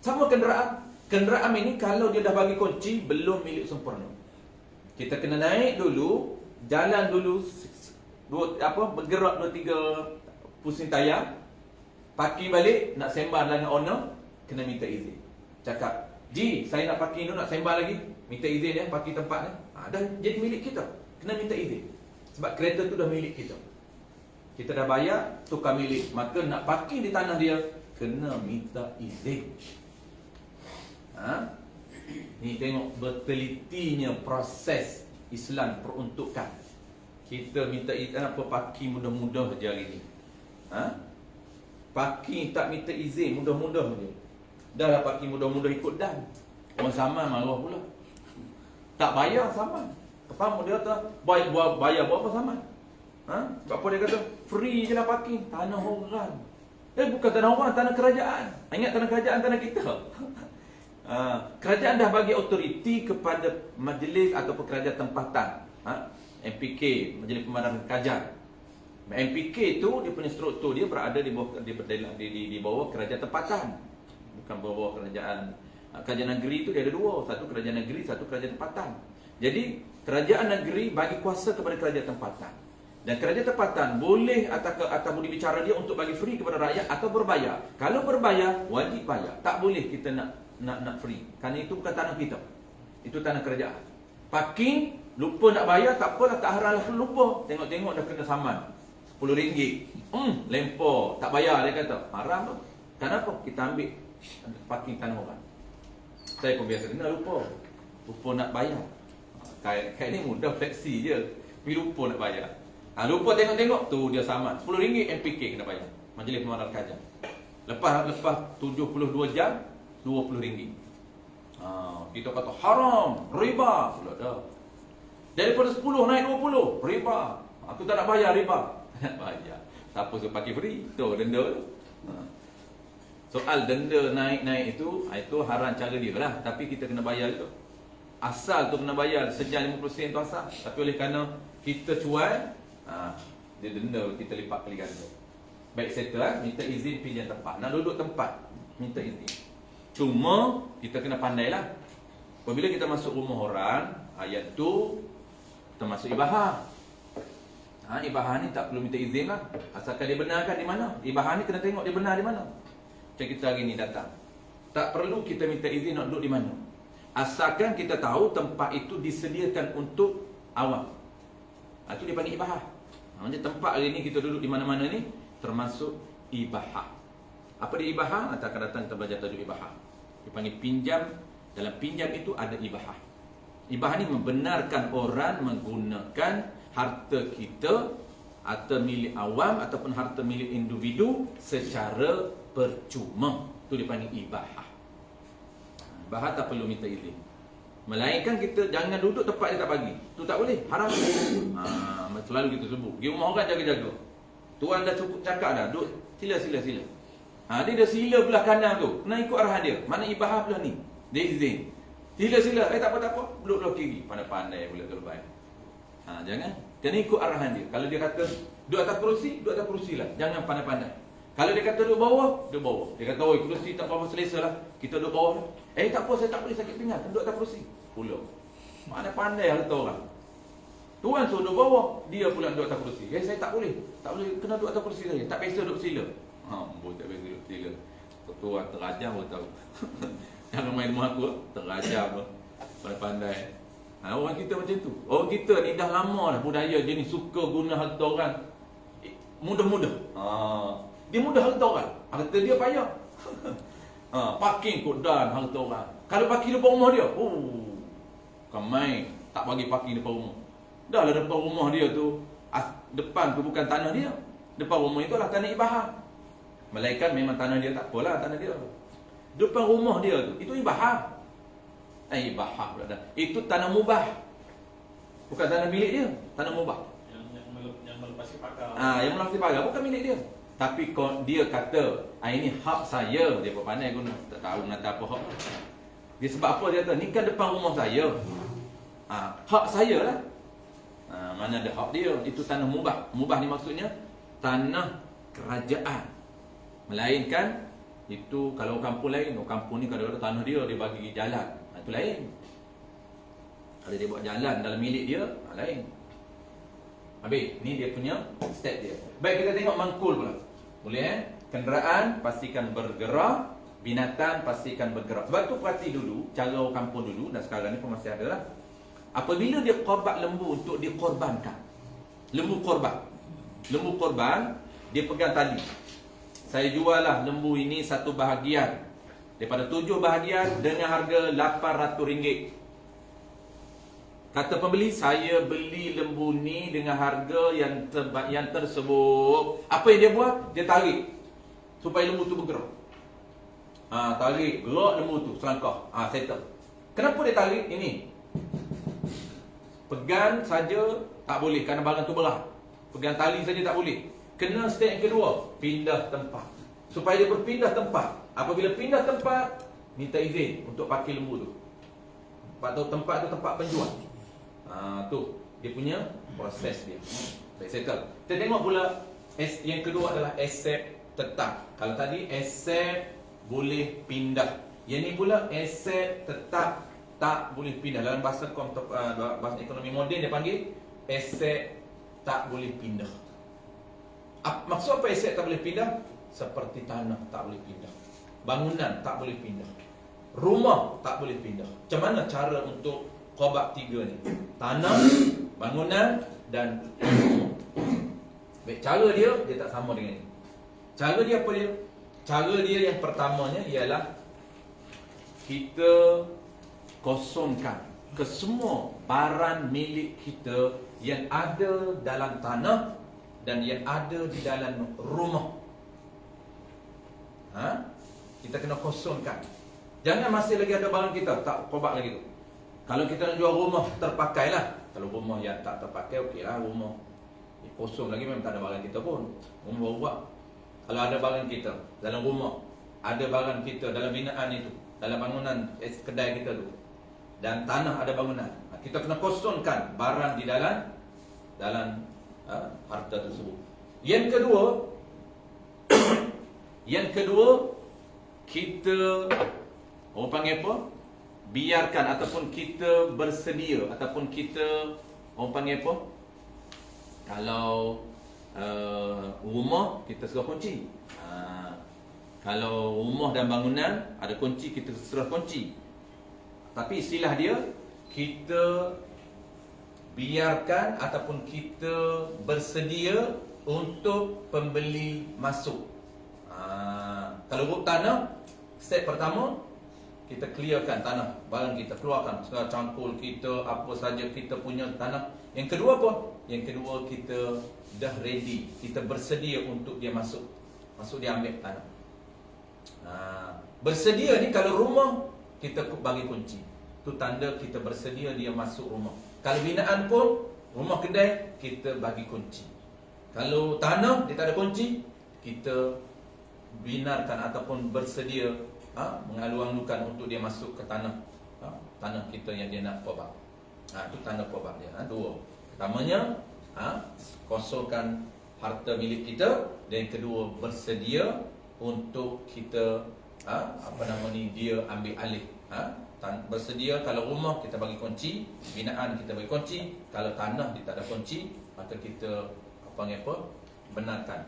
Speaker 1: Sama kenderaan. Kenderaan ini kalau dia dah bagi kunci, belum milik sempurna. Kita kena naik dulu, jalan dulu, bergerak 2-3 pusing tayar, parking balik, nak sembang dengan owner, kena minta izin. Cakap, Ji, saya nak parking dulu, nak sembang lagi, minta izin ya, parking tempat ni. Dah jadi milik kita, kena minta izin. Sebab kereta tu dah milik kita. Kita dah bayar, tukar milik. Maka nak parking di tanah dia, kena minta izin. Ni tengok bertelitinya proses Islam peruntukan. Kita minta izin, apa parking mudah-mudah je hari ni. Parking tak minta izin, mudah-mudah je. Dah lah parking mudah-mudah ikut dan. Orang saman marah pula. Tak bayar saman. Faham dia kata, bayar buat apa saman? Sebab apa dia kata, free je lah parking. Tanah orang. Bukan tanah orang, tanah kerajaan. Ingat tanah kerajaan, tanah kita. Kerajaan dah bagi autoriti kepada majlis ataupun kerajaan tempatan. MPK, Majlis Pemadaran Kajar. MPK tu dia punya struktur dia berada di bawah kerajaan tempatan. Bukan bawah kerajaan negeri tu dia ada dua, satu kerajaan negeri, satu kerajaan tempatan. Jadi kerajaan negeri bagi kuasa kepada kerajaan tempatan. Dan kerajaan tempatan boleh atau boleh bicara dia untuk bagi free kepada rakyat atau berbayar. Kalau berbayar wajib bayar. Tak boleh kita nak free. Kerana itu bukan tanah kita. Itu tanah kerajaan. Parking lupa nak bayar tak apalah, tak haralah lupa. Tengok-tengok dah kena saman. RM10. Lempar, tak bayar dia kata. Haram tu. Kenapa? Kita ambil parking tanah orang. Saya pun biasa kena lupa nak bayar. Kayak ni mudah, fleksi je. Tapi lupa nak bayar. Lupa tengok-tengok tu dia saman. RM10 MPK kena bayar. Majlis Pemadaran Kajar. Lepas 72 jam RM20. Kita kata haram, riba pula dah. Daripada 10 naik 20, riba. Aku tak nak bayar riba. Tak bayar. Siapa suruh pakai free? Tu denda tu. Soal denda naik-naik itu haram cara dia lah. Tapi kita kena bayar juga. Asal tu kena bayar sejam 50 sen tu asal. Tapi oleh kerana kita cuai, dia denda kita lipat kali ganda. Baik settle minta izin pinjam tempat. Nak duduk tempat, minta izin. Cuma kita kena pandailah. Apabila kita masuk rumah orang, ayat tu termasuk ibahah. Ibahah ni tak perlu minta izin lah. Asalkan dia benarkan di mana. Ibahah ni kena tengok dia benar di mana. Macam kita hari ni datang, tak perlu kita minta izin nak duduk di mana. Asalkan kita tahu tempat itu disediakan untuk awam. Itu dia panggil ibahah. Macam tempat hari ni kita duduk di mana-mana ni termasuk ibahah. Apa dia ibahah? Nanti akan datang kita belajar tajuk ibahah. Dia panggil pinjam. Dalam pinjam itu ada ibahah. Ibahah ni membenarkan orang menggunakan harta kita, harta milik awam ataupun harta milik individu secara percuma. Itu dipanggil ibahah. Ibahah tak perlu minta izin. Melainkan kita jangan duduk tempat dia tak bagi. Itu tak boleh, haram. Selalu kita sebut, pergi rumah orang jaga-jaga. Tuan dah cukup cakap dah, duduk sila. Dia dah sila belah kanan tu, kena ikut arahan dia. Mana ibahah belah ni. Dia izin. Sila. Tak apa. Duduk kiri. Pandai-pandai pula terbaik. Jangan. Kena ikut arahan dia. Kalau dia kata duduk atas kerusi lah. Jangan pandai-pandai. Kalau dia kata duduk bawah. Dia kata, oi, kerusi tak apa selesa lah. Kita duduk bawah lah. Tak apa, saya tak boleh sakit pinggang. Duduk atas kerusi. Pula. Pandai-pandai harta orang. Tuan suruh duduk bawah. Dia pula duduk atas kerusi. Saya tak boleh. Tak boleh kena duduk atas kerusi saya. Tak biasa duduk sila. Tak biasa duduk sila. Tuan terajar pun tahu. Jangan main rumah aku. Terajar pun. Pandai-pandai. Orang kita macam tu. Orang kita ni dah lama dah budaya dia ni suka guna harta orang. Mudah-mudah. Dia mudah harta orang. Harta dia payah. Parking kot dan harta orang. Kalau parking depan rumah dia, kan main tak bagi parking depan rumah. Dah lah depan rumah dia tu, depan tu bukan tanah dia. Depan rumah itulah tanah ibahah. Melainkan memang tanah dia tak apalah tanah dia. Depan rumah dia tu, itu ibahah. Ibahah pula dah. Itu tanah mubah. Bukan tanah milik dia, tanah mubah.
Speaker 3: Yang melepasi pagar.
Speaker 1: Yang melepasi pagar bukan milik dia. Tapi dia kata, ini hak saya. Dia pun pandai guna. Tak tahu nak apa hak. Dia sebab apa dia kata, ni kan depan rumah saya. Hak saya lah. Mana ada hak dia. Itu tanah mubah. Mubah ni maksudnya tanah kerajaan. Melainkan itu kalau kampung lain, kampung ni kadang-kadang tanah dia bagi jalan. Itu lain. Kalau dia buat jalan dalam milik dia, lain. Habis, ni dia punya step dia. Baik, kita tengok mangkul pula. Boleh Kenderaan pastikan bergerak, binatang pastikan bergerak. Sebab tu perhati dulu cara orang kampung dulu, dan sekarang ni pun masih ada lah. Apabila dia korban lembu untuk dikorbankan, lembu korban, dia pegang tali. Saya jual lah lembu ini satu bahagian daripada 7 bahagian dengan harga RM800. Kata pembeli, saya beli lembu ni dengan harga yang tersebut. Apa yang dia buat? Dia tarik supaya lembu tu bergerak. Tarik, gerak lembu tu, selangkah. Settle. Kenapa dia tarik? Ini pegang saja tak boleh kerana barang tu berat. Pegang tali saja tak boleh. Kena step yang kedua, pindah tempat. Supaya dia berpindah tempat. Apabila pindah tempat, minta izin untuk pakai lembu tu. Tempat tu tempat penjual. Tu dia punya proses dia. Baik, settle. Kita tengok pula yang kedua adalah aset tetap. Kalau tadi aset boleh pindah, yang ni pula aset tetap tak boleh pindah. Dalam bahasa bahasa ekonomi moden dia panggil aset tak boleh pindah. Maksud apa aset tak boleh pindah? Seperti tanah tak boleh pindah, bangunan tak boleh pindah, rumah tak boleh pindah. Macam mana cara untuk qobak 3 ni? Tanah, bangunan dan rumah. Baik, cara dia tak sama dengan ni. Cara dia apa dia? Cara dia yang pertamanya ialah kita kosongkan kesemua barang milik kita yang ada dalam tanah dan yang ada di dalam rumah. Kita kena kosongkan. Jangan masih lagi ada barang kita, tak qobak lagi tu. Kalau kita nak jual rumah, terpakai lah. Kalau rumah yang tak terpakai, okey lah rumah kosong lagi, memang tak ada barang kita pun. Rumah baru buat. Kalau ada barang kita dalam rumah, ada barang kita dalam binaan itu, dalam bangunan kedai kita tu, dan tanah ada bangunan, kita kena kosongkan barang di dalam harta tersebut. Yang kedua kita orang panggil apa? Biarkan ataupun kita bersedia ataupun kita orang panggil apa? Kalau rumah kita serah kunci. Kalau rumah dan bangunan ada kunci, kita serah kunci. Tapi istilah dia, kita biarkan ataupun kita bersedia untuk pembeli masuk. Kalau ruk tanah, step pertama kita clearkan tanah, barang kita keluarkan, segala cangkul kita, apa saja kita punya tanah. Yang kedua apa? Yang kedua kita dah ready, kita bersedia untuk dia masuk dia ambil tanah. Bersedia ni kalau rumah kita bagi kunci, tu tanda kita bersedia dia masuk rumah. Kalau binaan pun, rumah kedai kita bagi kunci. Kalau tanah dia tak ada kunci, kita binarkan ataupun bersedia mengalu-alukan untuk dia masuk ke tanah tanah kita yang dia nak taubat. Itu tanda taubat dia. Dua. Pertamanya, kosongkan harta milik kita, dan kedua, bersedia untuk kita dia ambil alih. Bersedia kalau rumah kita bagi kunci, binaan kita bagi kunci, kalau tanah dia tak ada kunci, maka kita benarkan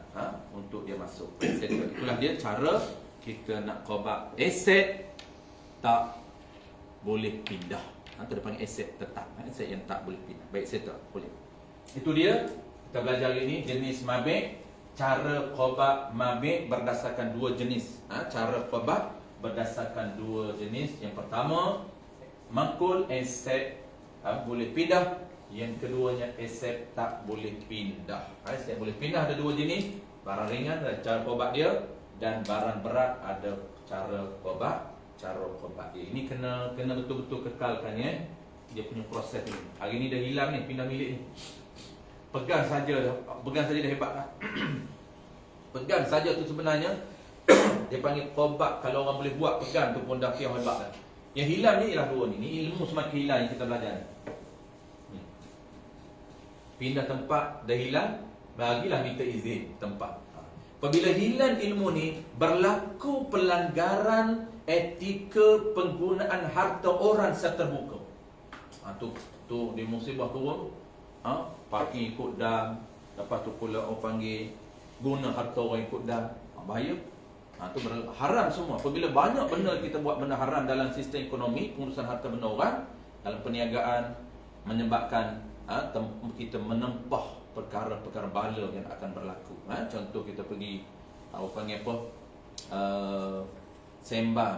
Speaker 1: untuk dia masuk. Itulah dia cara kita nak taubat. Aset tak boleh pindah. Itu dia panggil aset tetap. Aset yang tak boleh pindah. Baik, aset tak boleh. Itu dia kita belajar hari ini jenis mabik. Cara taubat mabik berdasarkan dua jenis. Cara taubat berdasarkan dua jenis. Yang pertama, mangkul aset boleh pindah. Yang keduanya, aset tak boleh pindah. Aset boleh pindah ada dua jenis. Barang ringan ada cara taubat dia, dan barang berat ada cara taubat dia. Ini kena betul-betul kekalkan dia punya proses ni. Hari ni dah hilang ni pindah milik ni. Pegang saja dah hebat dah. Pegang saja tu sebenarnya dia panggil taubat. Kalau orang boleh buat pegang tu pun dah kira hebat dah. Yang hilang ni ialah dua ni. Ni ilmu semakin hilang yang kita belajar ni. Pindah tempat dah hilang, bagilah minta izin tempat. Apabila hilang ilmu ni, berlaku pelanggaran etika penggunaan harta orang secara terbuka. Tu di musibah turun. Parking ikut dam. Lepas tu pula orang panggil guna harta orang ikut dam. Bahaya. Tu haram semua. Apabila banyak benda kita buat benda haram dalam sistem ekonomi, pengurusan harta benda orang, dalam perniagaan, menyebabkan kita menempah perkara-perkara bala yang akan berlaku. Contoh kita pergi sembang,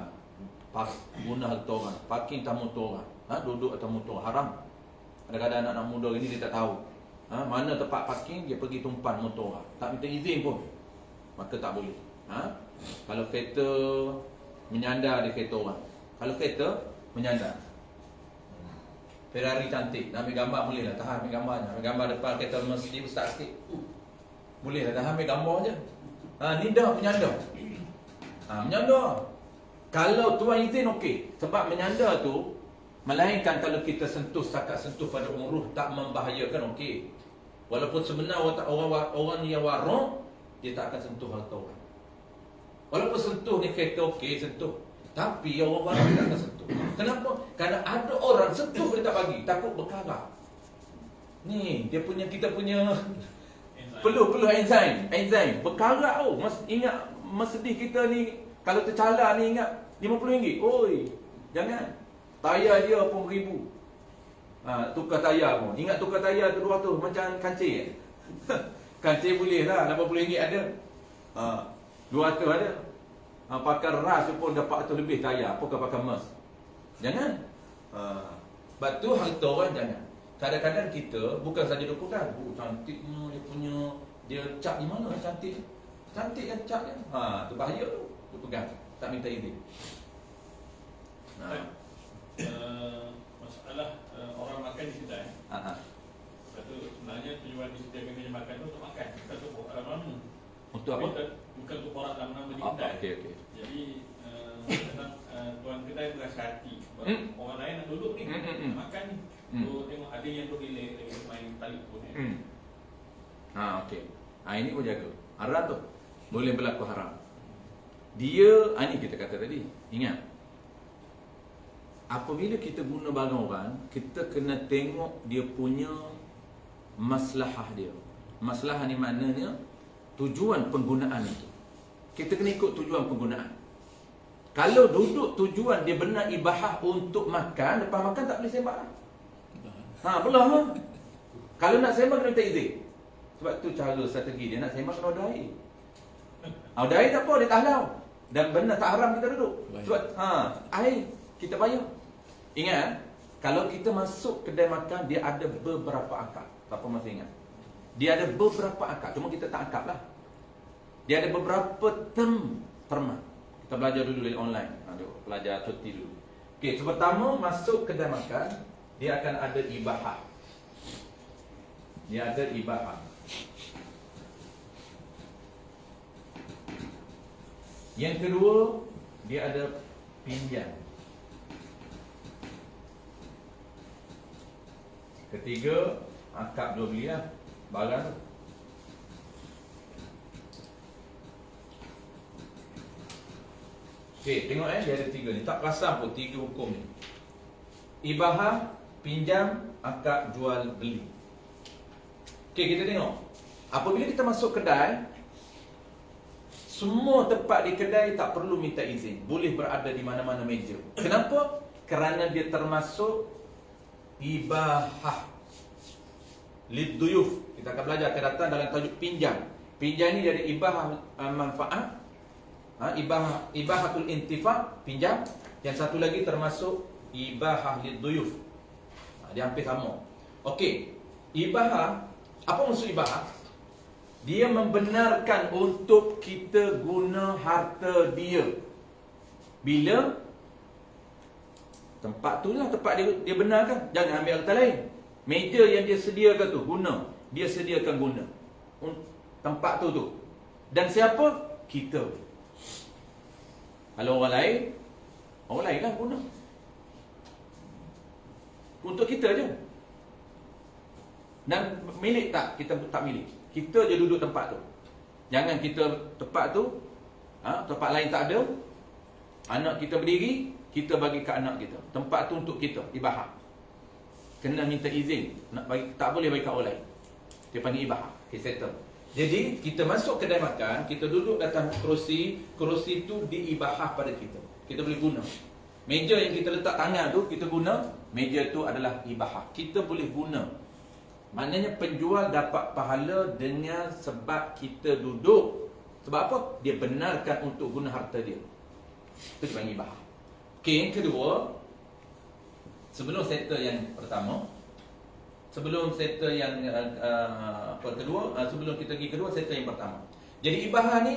Speaker 1: guna harta orang, parking atas motor orang, duduk atas motor haram. Kadang-kadang anak-anak muda ini dia tak tahu mana tempat parking, dia pergi tumpan motor orang, tak minta izin pun, maka tak boleh. Kalau kereta menyandar di kereta orang, kalau kereta menyandar Ferrari cantik, nak ambil gambar boleh lah, tahan ambil gambarnya. Ambil gambar depan kereta mesti besar sikit, boleh lah, tahan ambil gambar je. Ni dah menyandar. Menyandar, kalau tuan izin okey. Sebab menyandar tu, melainkan kalau kita setakat sentuh pada umruh, tak membahayakan, okey. Walaupun sebenarnya orang yang warok, dia tak akan sentuh harta orang. Walaupun sentuh ni kereta okey, sentuh, tapi orang warok tak akan sentuh. Kenapa? Kerana ada orang sentuh dia tak bagi, takut berkarat. Ni kita punya perlu enzim berkarat. Ingat mesedih kita ni, kalau tercalar ni ingat RM50. Oi, jangan. Tayar dia pun RM1,000. Tukar tayar pun. Ingat tukar tayar tu 200 macam kancing. Kancing boleh lah, RM80 ada. 200 ada. Pakai ras pun dapat 100 lebih tayar. Apakah pakai emas? Jangan. Sebab tu harta orang jangan. Kadang-kadang kita bukan saja dia pegang, cantiknya dia punya, dia cap di mana cantik. Cantik kan cap dia. Tu bahaya tu. Dia pegang, tak minta izin.
Speaker 3: Masalah orang makan di kedai. Lepas tu sebenarnya tujuan disediakan meja makan tu untuk makan, bukan untuk borak dalam nama.
Speaker 1: Untuk apa?
Speaker 3: Bukan untuk borak dalam nama di kedai.
Speaker 1: Okey.
Speaker 3: Jadi tuan kedai berasa hati. Orang lain nak duduk ni, nak makan ni. Tu tengok ada yang duduk relax lagi main telefon ni.
Speaker 1: Okey. Ini pun jaga. Haram tu. Boleh berlaku haram. Dia, ini kita kata tadi. Ingat. Apabila kita guna barang orang, kita kena tengok dia punya maslahah dia. Maslahah ni maknanya tujuan penggunaan itu. Kita kena ikut tujuan penggunaan. Kalau duduk tujuan dia benar ibahah untuk makan, lepas makan tak boleh sembah. Belah lah. Kalau nak sembah kena minta izin. Sebab tu cara strategi dia nak sembah kena ada air. Ada air tak apa, dia tak halau. Dan benar tak haram kita duduk. Sebab air kita bayar. Ingat, kalau kita masuk kedai makan, dia ada beberapa akad. Siapa masih ingat? Dia ada beberapa akad, cuma kita tak akad lah. Dia ada beberapa terma. Kita belajar dulu dari online. Belajar cuti dulu. Okey, pertama masuk kedai makan, dia akan ada ibahah. Dia ada ibahah. Yang kedua, dia ada pinjam. Ketiga, akad jual beli lah, barang tu. Okey, tengok dia ada 3 ni. Tak perasan pun 3 hukum ni. Ibahah, pinjam, akad jual beli. Okey, kita tengok. Apabila kita masuk kedai, semua tempat di kedai tak perlu minta izin. Boleh berada di mana-mana meja. Kenapa? Kerana dia termasuk ibahah liduyuf. Kita akan belajar akan datang dalam tajuk pinjam. Pinjam ni dari ibahah manfaat, ibahatul intifa, pinjam. Yang satu lagi termasuk ibahah liduyuf. Dia hampir sama. Okey, ibahah, apa maksud ibahah? Dia membenarkan untuk kita guna harta dia. Bila tempat tu lah tempat dia benarkan. Jangan ambil harta lain. Meja yang dia sediakan tu guna. Dia sediakan guna tempat tu. Dan siapa? Kita. Kalau orang lain lah guna. Untuk kita je. Dan milik tak? Kita tak milik. Kita je duduk tempat tu. Jangan kita tempat tu, tempat lain tak ada, anak kita berdiri, kita bagi ke anak kita. Tempat tu untuk kita, ibahah. Kena minta izin, nak bagi, tak boleh bagi ke orang lain. Dia panggil ibahah. Okay, settle. Jadi kita masuk kedai makan, kita duduk atas kerusi tu diibahah pada kita. Kita boleh guna. Meja yang kita letak tangan tu kita guna, meja tu adalah ibahah. Kita boleh guna. Maknanya penjual dapat pahala dengan sebab kita duduk. Sebab apa? Dia benarkan untuk guna harta dia. Itu dipanggil ibahah. Okey, yang kedua, sebelum settle yang pertama, sebelum settle yang kedua, sebelum kita pergi kedua, settle yang pertama. Jadi ibahah ni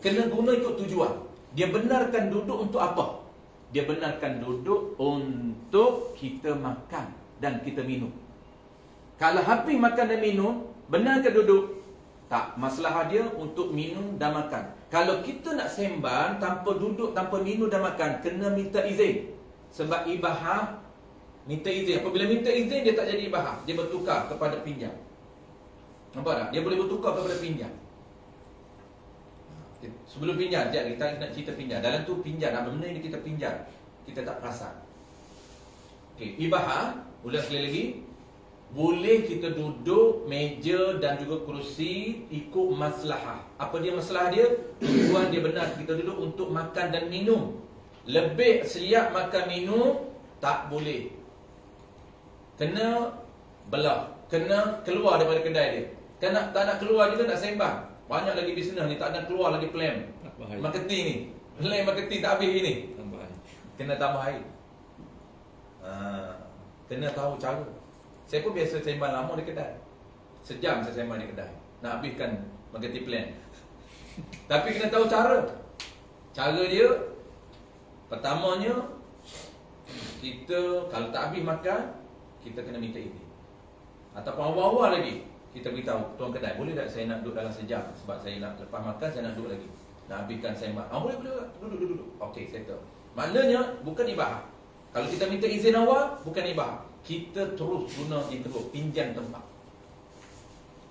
Speaker 1: kena guna ikut tujuan. Dia benarkan duduk untuk apa? Dia benarkan duduk untuk kita makan dan kita minum. Kalau habis makan dan minum, benarkan duduk? Tak, masalah dia untuk minum dan makan. Kalau kita nak sembang tanpa duduk, tanpa minum dan makan, kena minta izin. Sebab ibahah minta izin. Apabila minta izin, dia tak jadi ibahah. Dia bertukar kepada pinjam. Nampak tak? Dia boleh bertukar kepada pinjam. Sebelum pinjam, kita nak cerita pinjam. Dalam tu pinjam, apa benda yang kita pinjam, kita tak perasan. Okey, ibahah, ulang sekali lagi, boleh kita duduk meja dan juga kerusi ikut maslahah. Apa dia masalah dia? Tujuan dia benar kita duduk untuk makan dan minum. Lebih siap makan minum tak boleh. Kena belah, kena keluar daripada kedai dia. Tak nak keluar juga nak sembang. Banyak lagi bisnes ni tak nak keluar lagi plan. Marketing ni. Plan marketing tak habis ni.
Speaker 2: Tambah air.
Speaker 1: Kena tambah air. Kena tahu cara. Saya pun biasa sembang lama di kedai. Sejam saya sembang di kedai. Nak habiskan marketing plan. Tapi kena tahu cara. Cara dia, pertamanya, kita kalau tak habis makan, kita kena minta izin. Ataupun awal-awal lagi, kita beritahu tuan kedai, boleh tak saya nak duduk dalam sejam? Sebab saya nak lepas makan, saya nak duduk lagi. Nak habiskan sembang. Boleh. Duduk. Okey, settle. Maknanya, bukan ibahah. Kalau kita minta izin awal, bukan ibahah. Kita terus guna yang kedua, pinjam tempat.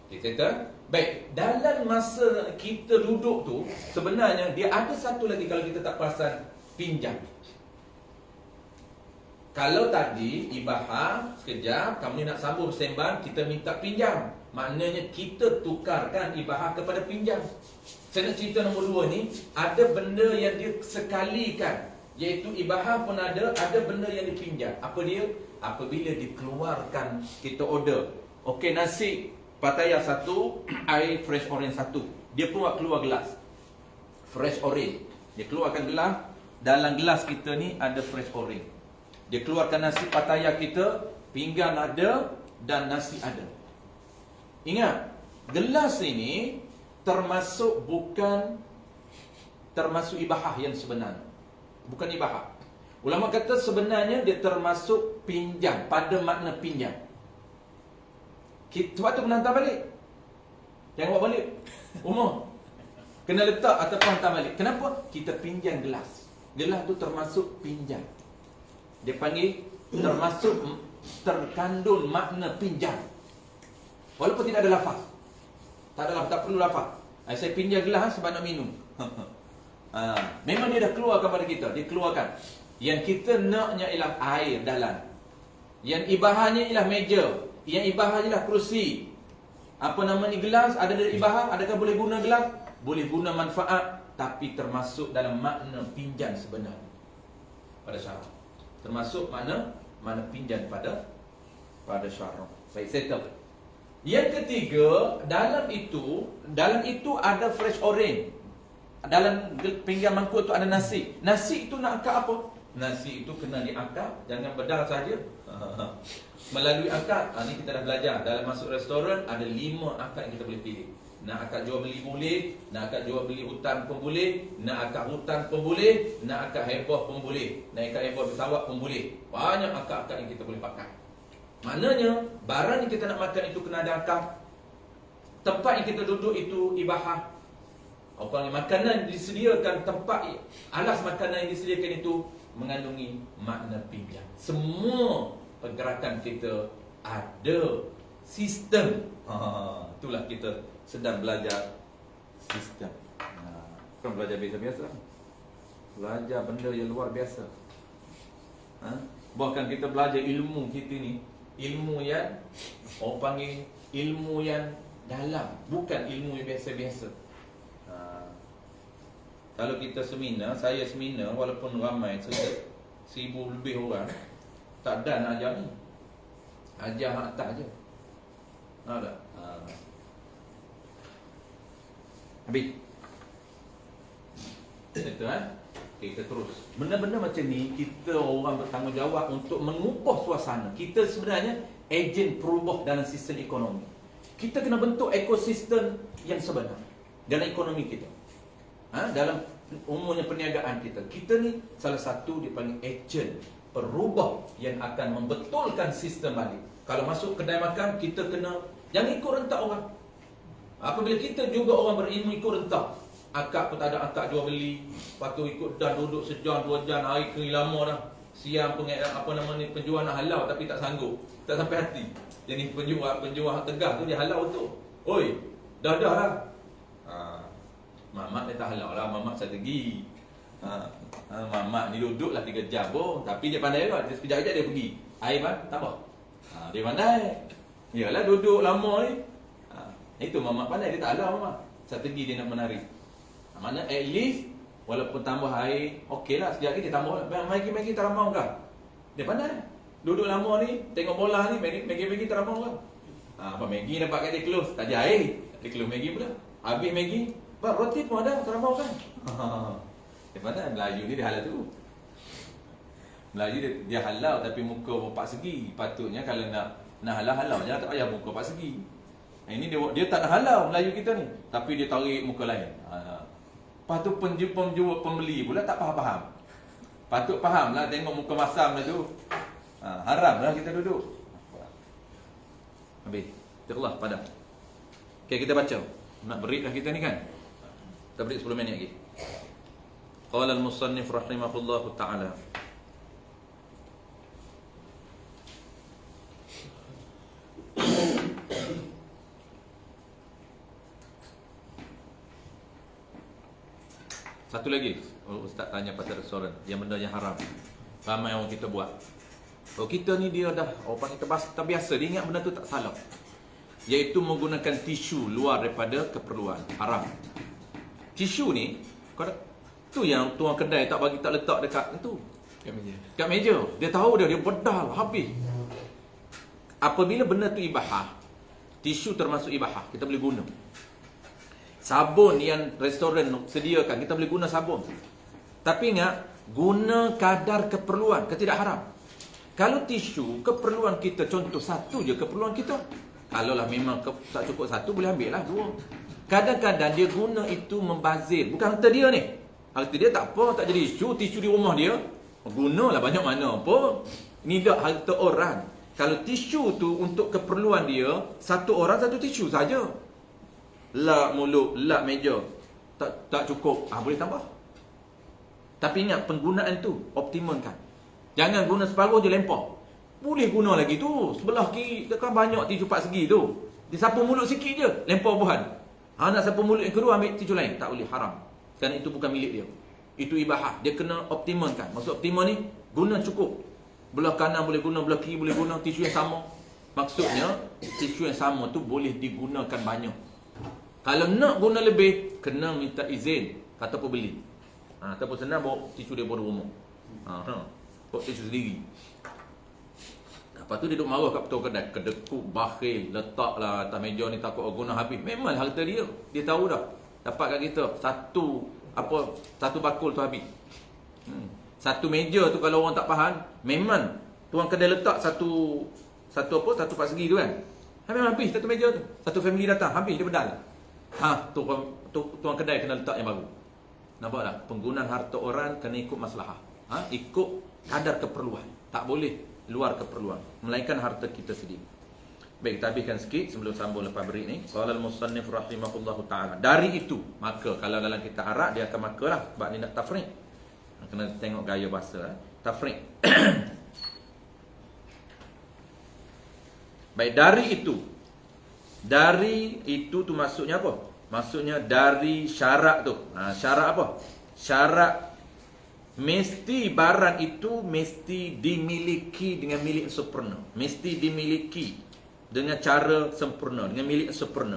Speaker 1: Okey, settle. Baik, dalam masa kita duduk tu, sebenarnya dia ada satu lagi kalau kita tak perasan, pinjam. Kalau tadi ibahah, sekejap, kamu nak sambung sembang, kita minta pinjam. Maknanya kita tukarkan ibahah kepada pinjam. Saya nak cerita nombor 2 ni, ada benda yang dia sekalikan, iaitu ibahah pun ada benda yang dipinjam. Apa dia? Apabila dikeluarkan, kita order, okey, nasi Pattaya 1, air fresh orange 1. Dia pun keluar gelas fresh orange. Dia keluarkan gelas. Dalam gelas kita ni ada fresh orange. Dia keluarkan nasi Pattaya kita, pinggan ada dan nasi ada. Ingat, gelas ini termasuk ibahah yang sebenarnya. Bukan ibahah. Ulama kata sebenarnya dia termasuk pinjam, pada makna pinjam. Sebab tu kena hantar balik. Jangan bawa balik. Umur. Kena letak ataupun hantar balik. Kenapa? Kita pinjam gelas. Gelas tu termasuk pinjam. Dia panggil termasuk, terkandung makna pinjam. Walaupun tidak ada lafaz. Tak perlu lafaz. Saya pinjam gelas sebab nak minum. Memang dia dah keluarkan pada kita. Dia keluarkan. Yang kita naknya ialah air dalam. Yang ibahanya ialah meja. Yang ibahanya ialah kerusi. Apa nama ni, gelas? Ada dari ibahah? Adakah boleh guna gelas? Boleh guna manfaat. Tapi termasuk dalam makna pinjam sebenarnya pada syarak. Termasuk makna pinjam pada syarak. Saya settle. Yang ketiga, dalam itu ada fresh orange. Dalam pinggan mangkuk tu ada nasi. Nasi itu nak akak apa? Nasi itu kena diakak, jangan bedal saja. Melalui akak, ni kita dah belajar. Dalam masuk restoran ada 5 akak yang kita boleh pilih. Nak akak jual beli boleh, nak akak jual beli hutan pun boleh, nak akak hutan pun boleh, nak akak heboh pun boleh, nak akak heboh pesawat pun boleh. Banyak akak-akak yang kita boleh pakai. Maknanya barang yang kita nak makan itu kena ada akak. Tempat yang kita duduk itu ibahah. Apa yang makanan disediakan, tempat alas makanan yang disediakan itu mengandungi makna pinjam. Semua pergerakan kita ada sistem. Itulah kita sedang belajar sistem. Bukan belajar biasa-biasa. Belajar benda yang luar biasa. Bahkan kita belajar ilmu kita ni, ilmu yang orang panggil ilmu yang dalam, bukan ilmu yang biasa-biasa. Kalau kita seminar, saya seminar walaupun ramai 1,000 lebih orang, tak ada nak ajar ni. Ajar hak atas je. Tahu tak? Habis. Itu kita terus. Benda-benda macam ni, kita orang bertanggungjawab untuk mengubah suasana. Kita sebenarnya ejen perubah dalam sistem ekonomi. Kita kena bentuk ekosistem yang sebenar dalam ekonomi kita. Dalam umumnya perniagaan kita. Kita ni salah satu dipanggil ejen perubah yang akan membetulkan sistem balik. Kalau masuk kedai makan, kita kena jangan ikut rentak orang. Apabila kita juga orang berilmu ikut rentak, akak pun tak ada akak jual beli, lepas tu ikut dah duduk sejam 2 jam, hari kering lama dah. Siang penjual nak halau tapi tak sanggup, tak sampai hati. Jadi penjual tegas tu dia halau tu. Oi, dah lah. Mamak dia tak halau lah, mamak strategi. Mamak ni duduklah 3 jam pun, tapi dia pandai kan. Sekejap-kejap dia pergi. Air tambah. Dia pandai. Yalah duduk lama ni. Itu mamak pandai, dia tak halau mamak. Strategi dia nak menarik. Mana at least walaupun tambah air, okeylah sekejap lagi dia tambah. Maggi tak ramau kah? Dia pandai. Duduk lama ni, tengok bola ni, Maggi tak ramau kah? Apa Maggi nampak kat dia close, tak ada air. Dia close Maggi pula. Habis Maggi, bang, roti pun ada, tak ramau kan? Dia pandai. Melayu ni dia halal tu. Melayu dia halal tapi muka 4 segi. Patutnya kalau nak halal je, tak payah muka 4 segi. Ini dia tak nak halau Melayu kita ni, tapi dia tarik muka lain. Lepas tu pembeli pula tak faham-faham. Patut faham lah, tengok muka masam dah tu. Haram lah kita duduk. Habis. Terlah padam. Okay, kita baca. Nak break dah kita ni kan. Kita break 10 minit lagi. Qala al-musannif rahimahullahu ta'ala. Satu lagi, Ustaz tanya pasal restoran, yang benda yang haram. Ramai orang kita buat. Kita ni dia dah orang panggil terbiasa, dia ingat benda tu tak salah. Iaitu menggunakan tisu luar daripada keperluan. Haram. Tisu ni, tu yang tuan kedai tak letak dekat tu. Kat meja. Dia tahu dia bedal habis. Apabila benda tu ibahah, tisu termasuk ibahah, kita boleh guna. Sabun yang restoran sediakan, kita boleh guna sabun. Tapi ingat, guna kadar keperluan, tidak haram. Kalau tisu, keperluan kita, contoh satu je keperluan kita. Kalaulah memang tak cukup satu, boleh ambil lah 2. Kadang-kadang dia guna itu membazir. Bukan harta dia ni. Harta dia tak apa, tak jadi isu. Tisu di rumah dia, gunalah banyak mana pun. Ni tak harta orang. Kalau tisu tu untuk keperluan dia, satu orang satu tisu saja. Lap mulut, lap meja. tak cukup, boleh tambah. Tapi ingat, penggunaan tu optimalkan. Jangan guna separuh je lempar. Boleh guna lagi tu. Sebelah kiri kan banyak tisu 4 segi tu. Dia sapu mulut sikit je, lempar buhan. Nak sapu mulut yang kedua, ambil tisu lain. Tak boleh, haram. Kerana itu bukan milik dia. Itu ibahah. Dia kena optimalkan. Maksud optimal ni, guna cukup. Belah kanan boleh guna, belah kiri boleh guna, tisu yang sama. Maksudnya, tisu yang sama tu boleh digunakan banyak. Kalau nak guna lebih, kena minta izin. Kata pembeli. Ataupun senang bawa tisu dia bawa rumah. Bawa tisu sendiri. Lepas tu dia duduk marah kat petua kedai. Kedekut, bakhil, letaklah atas meja ni takut guna habis. Memang harta dia. Dia tahu dah. Dapat kat kita satu bakul tu habis. Satu meja tu kalau orang tak faham, memang tuan kedai letak satu pak segi tu kan. Memang habis satu meja tu. Satu family datang, habis dia bedal. Tuan kedai kena letak yang baru. Nampak tak? Penggunaan harta orang kena ikut maslahah. Ikut kadar keperluan. Tak boleh luar keperluan. Melainkan harta kita sendiri. Baik, kita habiskan sikit sebelum sambung lepas break ni. Qala al-musannif rahimahullahu ta'ala. Dari itu, maka kalau dalam kita Arab, dia akan maka lah. Sebab ni nak tafriq. Kena tengok gaya bahasa. Tafriq. Baik, dari itu. Dari itu tu maksudnya apa? Maksudnya dari syarat tu. Syarat apa? Syarat mesti barang itu mesti dimiliki dengan milik sempurna. Mesti dimiliki dengan cara sempurna, dengan milik sempurna.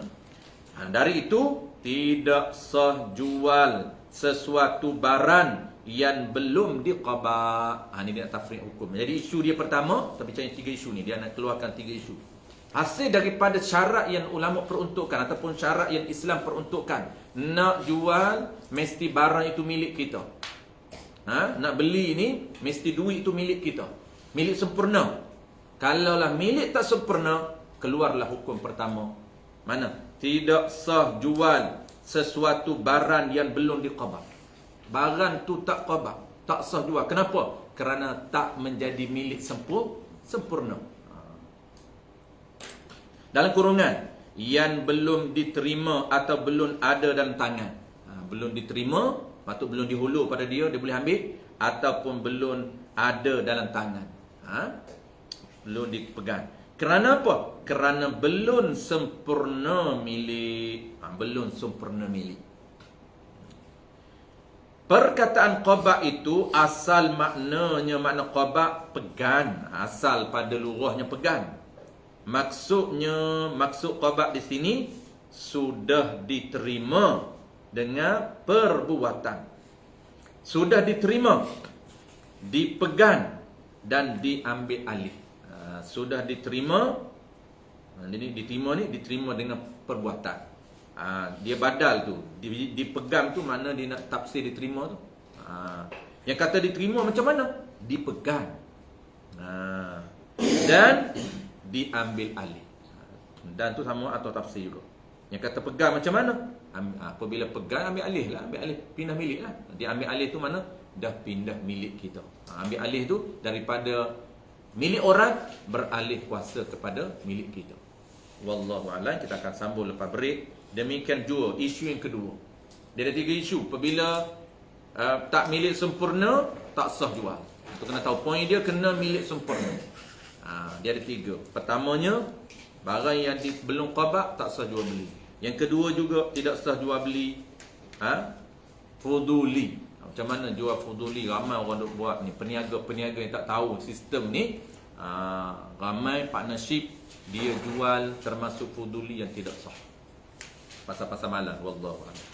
Speaker 1: Dari itu tidak sah jual sesuatu barang yang belum diqaba. Ini dia tafriq hukum. Jadi isu dia pertama, tapi macam 3 isu ni dia nak keluarkan 3 isu. Hasil daripada syarat yang ulama peruntukkan ataupun syarat yang Islam peruntukkan. Nak jual mesti barang itu milik kita. Nak beli ni mesti duit itu milik kita. Milik sempurna. Kalaulah milik tak sempurna, keluarlah hukum pertama. Mana? Tidak sah jual sesuatu barang yang belum diqabah. Barang tu tak qabah, tak sah jual. Kenapa? Kerana tak menjadi milik sempurna. Dalam kurungan yang belum diterima atau belum ada dalam tangan. Belum diterima, patut belum dihulu pada dia boleh ambil, ataupun belum ada dalam tangan. Belum dipegang. Kerana apa? Kerana belum sempurna milik. Belum sempurna milik. Perkataan qabak itu asal maknanya, makna qabak pegang. Asal pada lurahnya pegang. Maksud qabak di sini sudah diterima dengan perbuatan. Sudah diterima, dipegang dan diambil alih. Sudah diterima. Jadi diterima dengan perbuatan. Dia badal tu. Dipegang tu mana dia nak tafsir diterima tu. Yang kata diterima macam mana? Dipegang. Dan diambil alih. Dan tu sama atau tafsir juga. Yang kata pegang macam mana? Apabila pegang, ambil alih lah. Ambil alih, pindah milik lah. Dia ambil alih tu mana? Dah pindah milik kita. Ambil alih tu daripada milik orang, beralih kuasa kepada milik kita. Wallahu a'lam. Kita akan sambung lepas break. Demikian juga isu yang kedua. Dia ada 3 isu. Apabila tak milik sempurna, tak sah jual. Kita kena tahu poin dia, kena milik sempurna. Dia ada 3. Pertamanya, barang yang belum qabak tak sah jual beli. Yang kedua juga tidak sah jual beli fuduli. Macam mana jual fuduli? Ramai orang duk buat ni, peniaga-peniaga yang tak tahu sistem ni. Ramai partnership dia jual termasuk fuduli yang tidak sah. Pasal-pasal malas. Wallahu a'lam.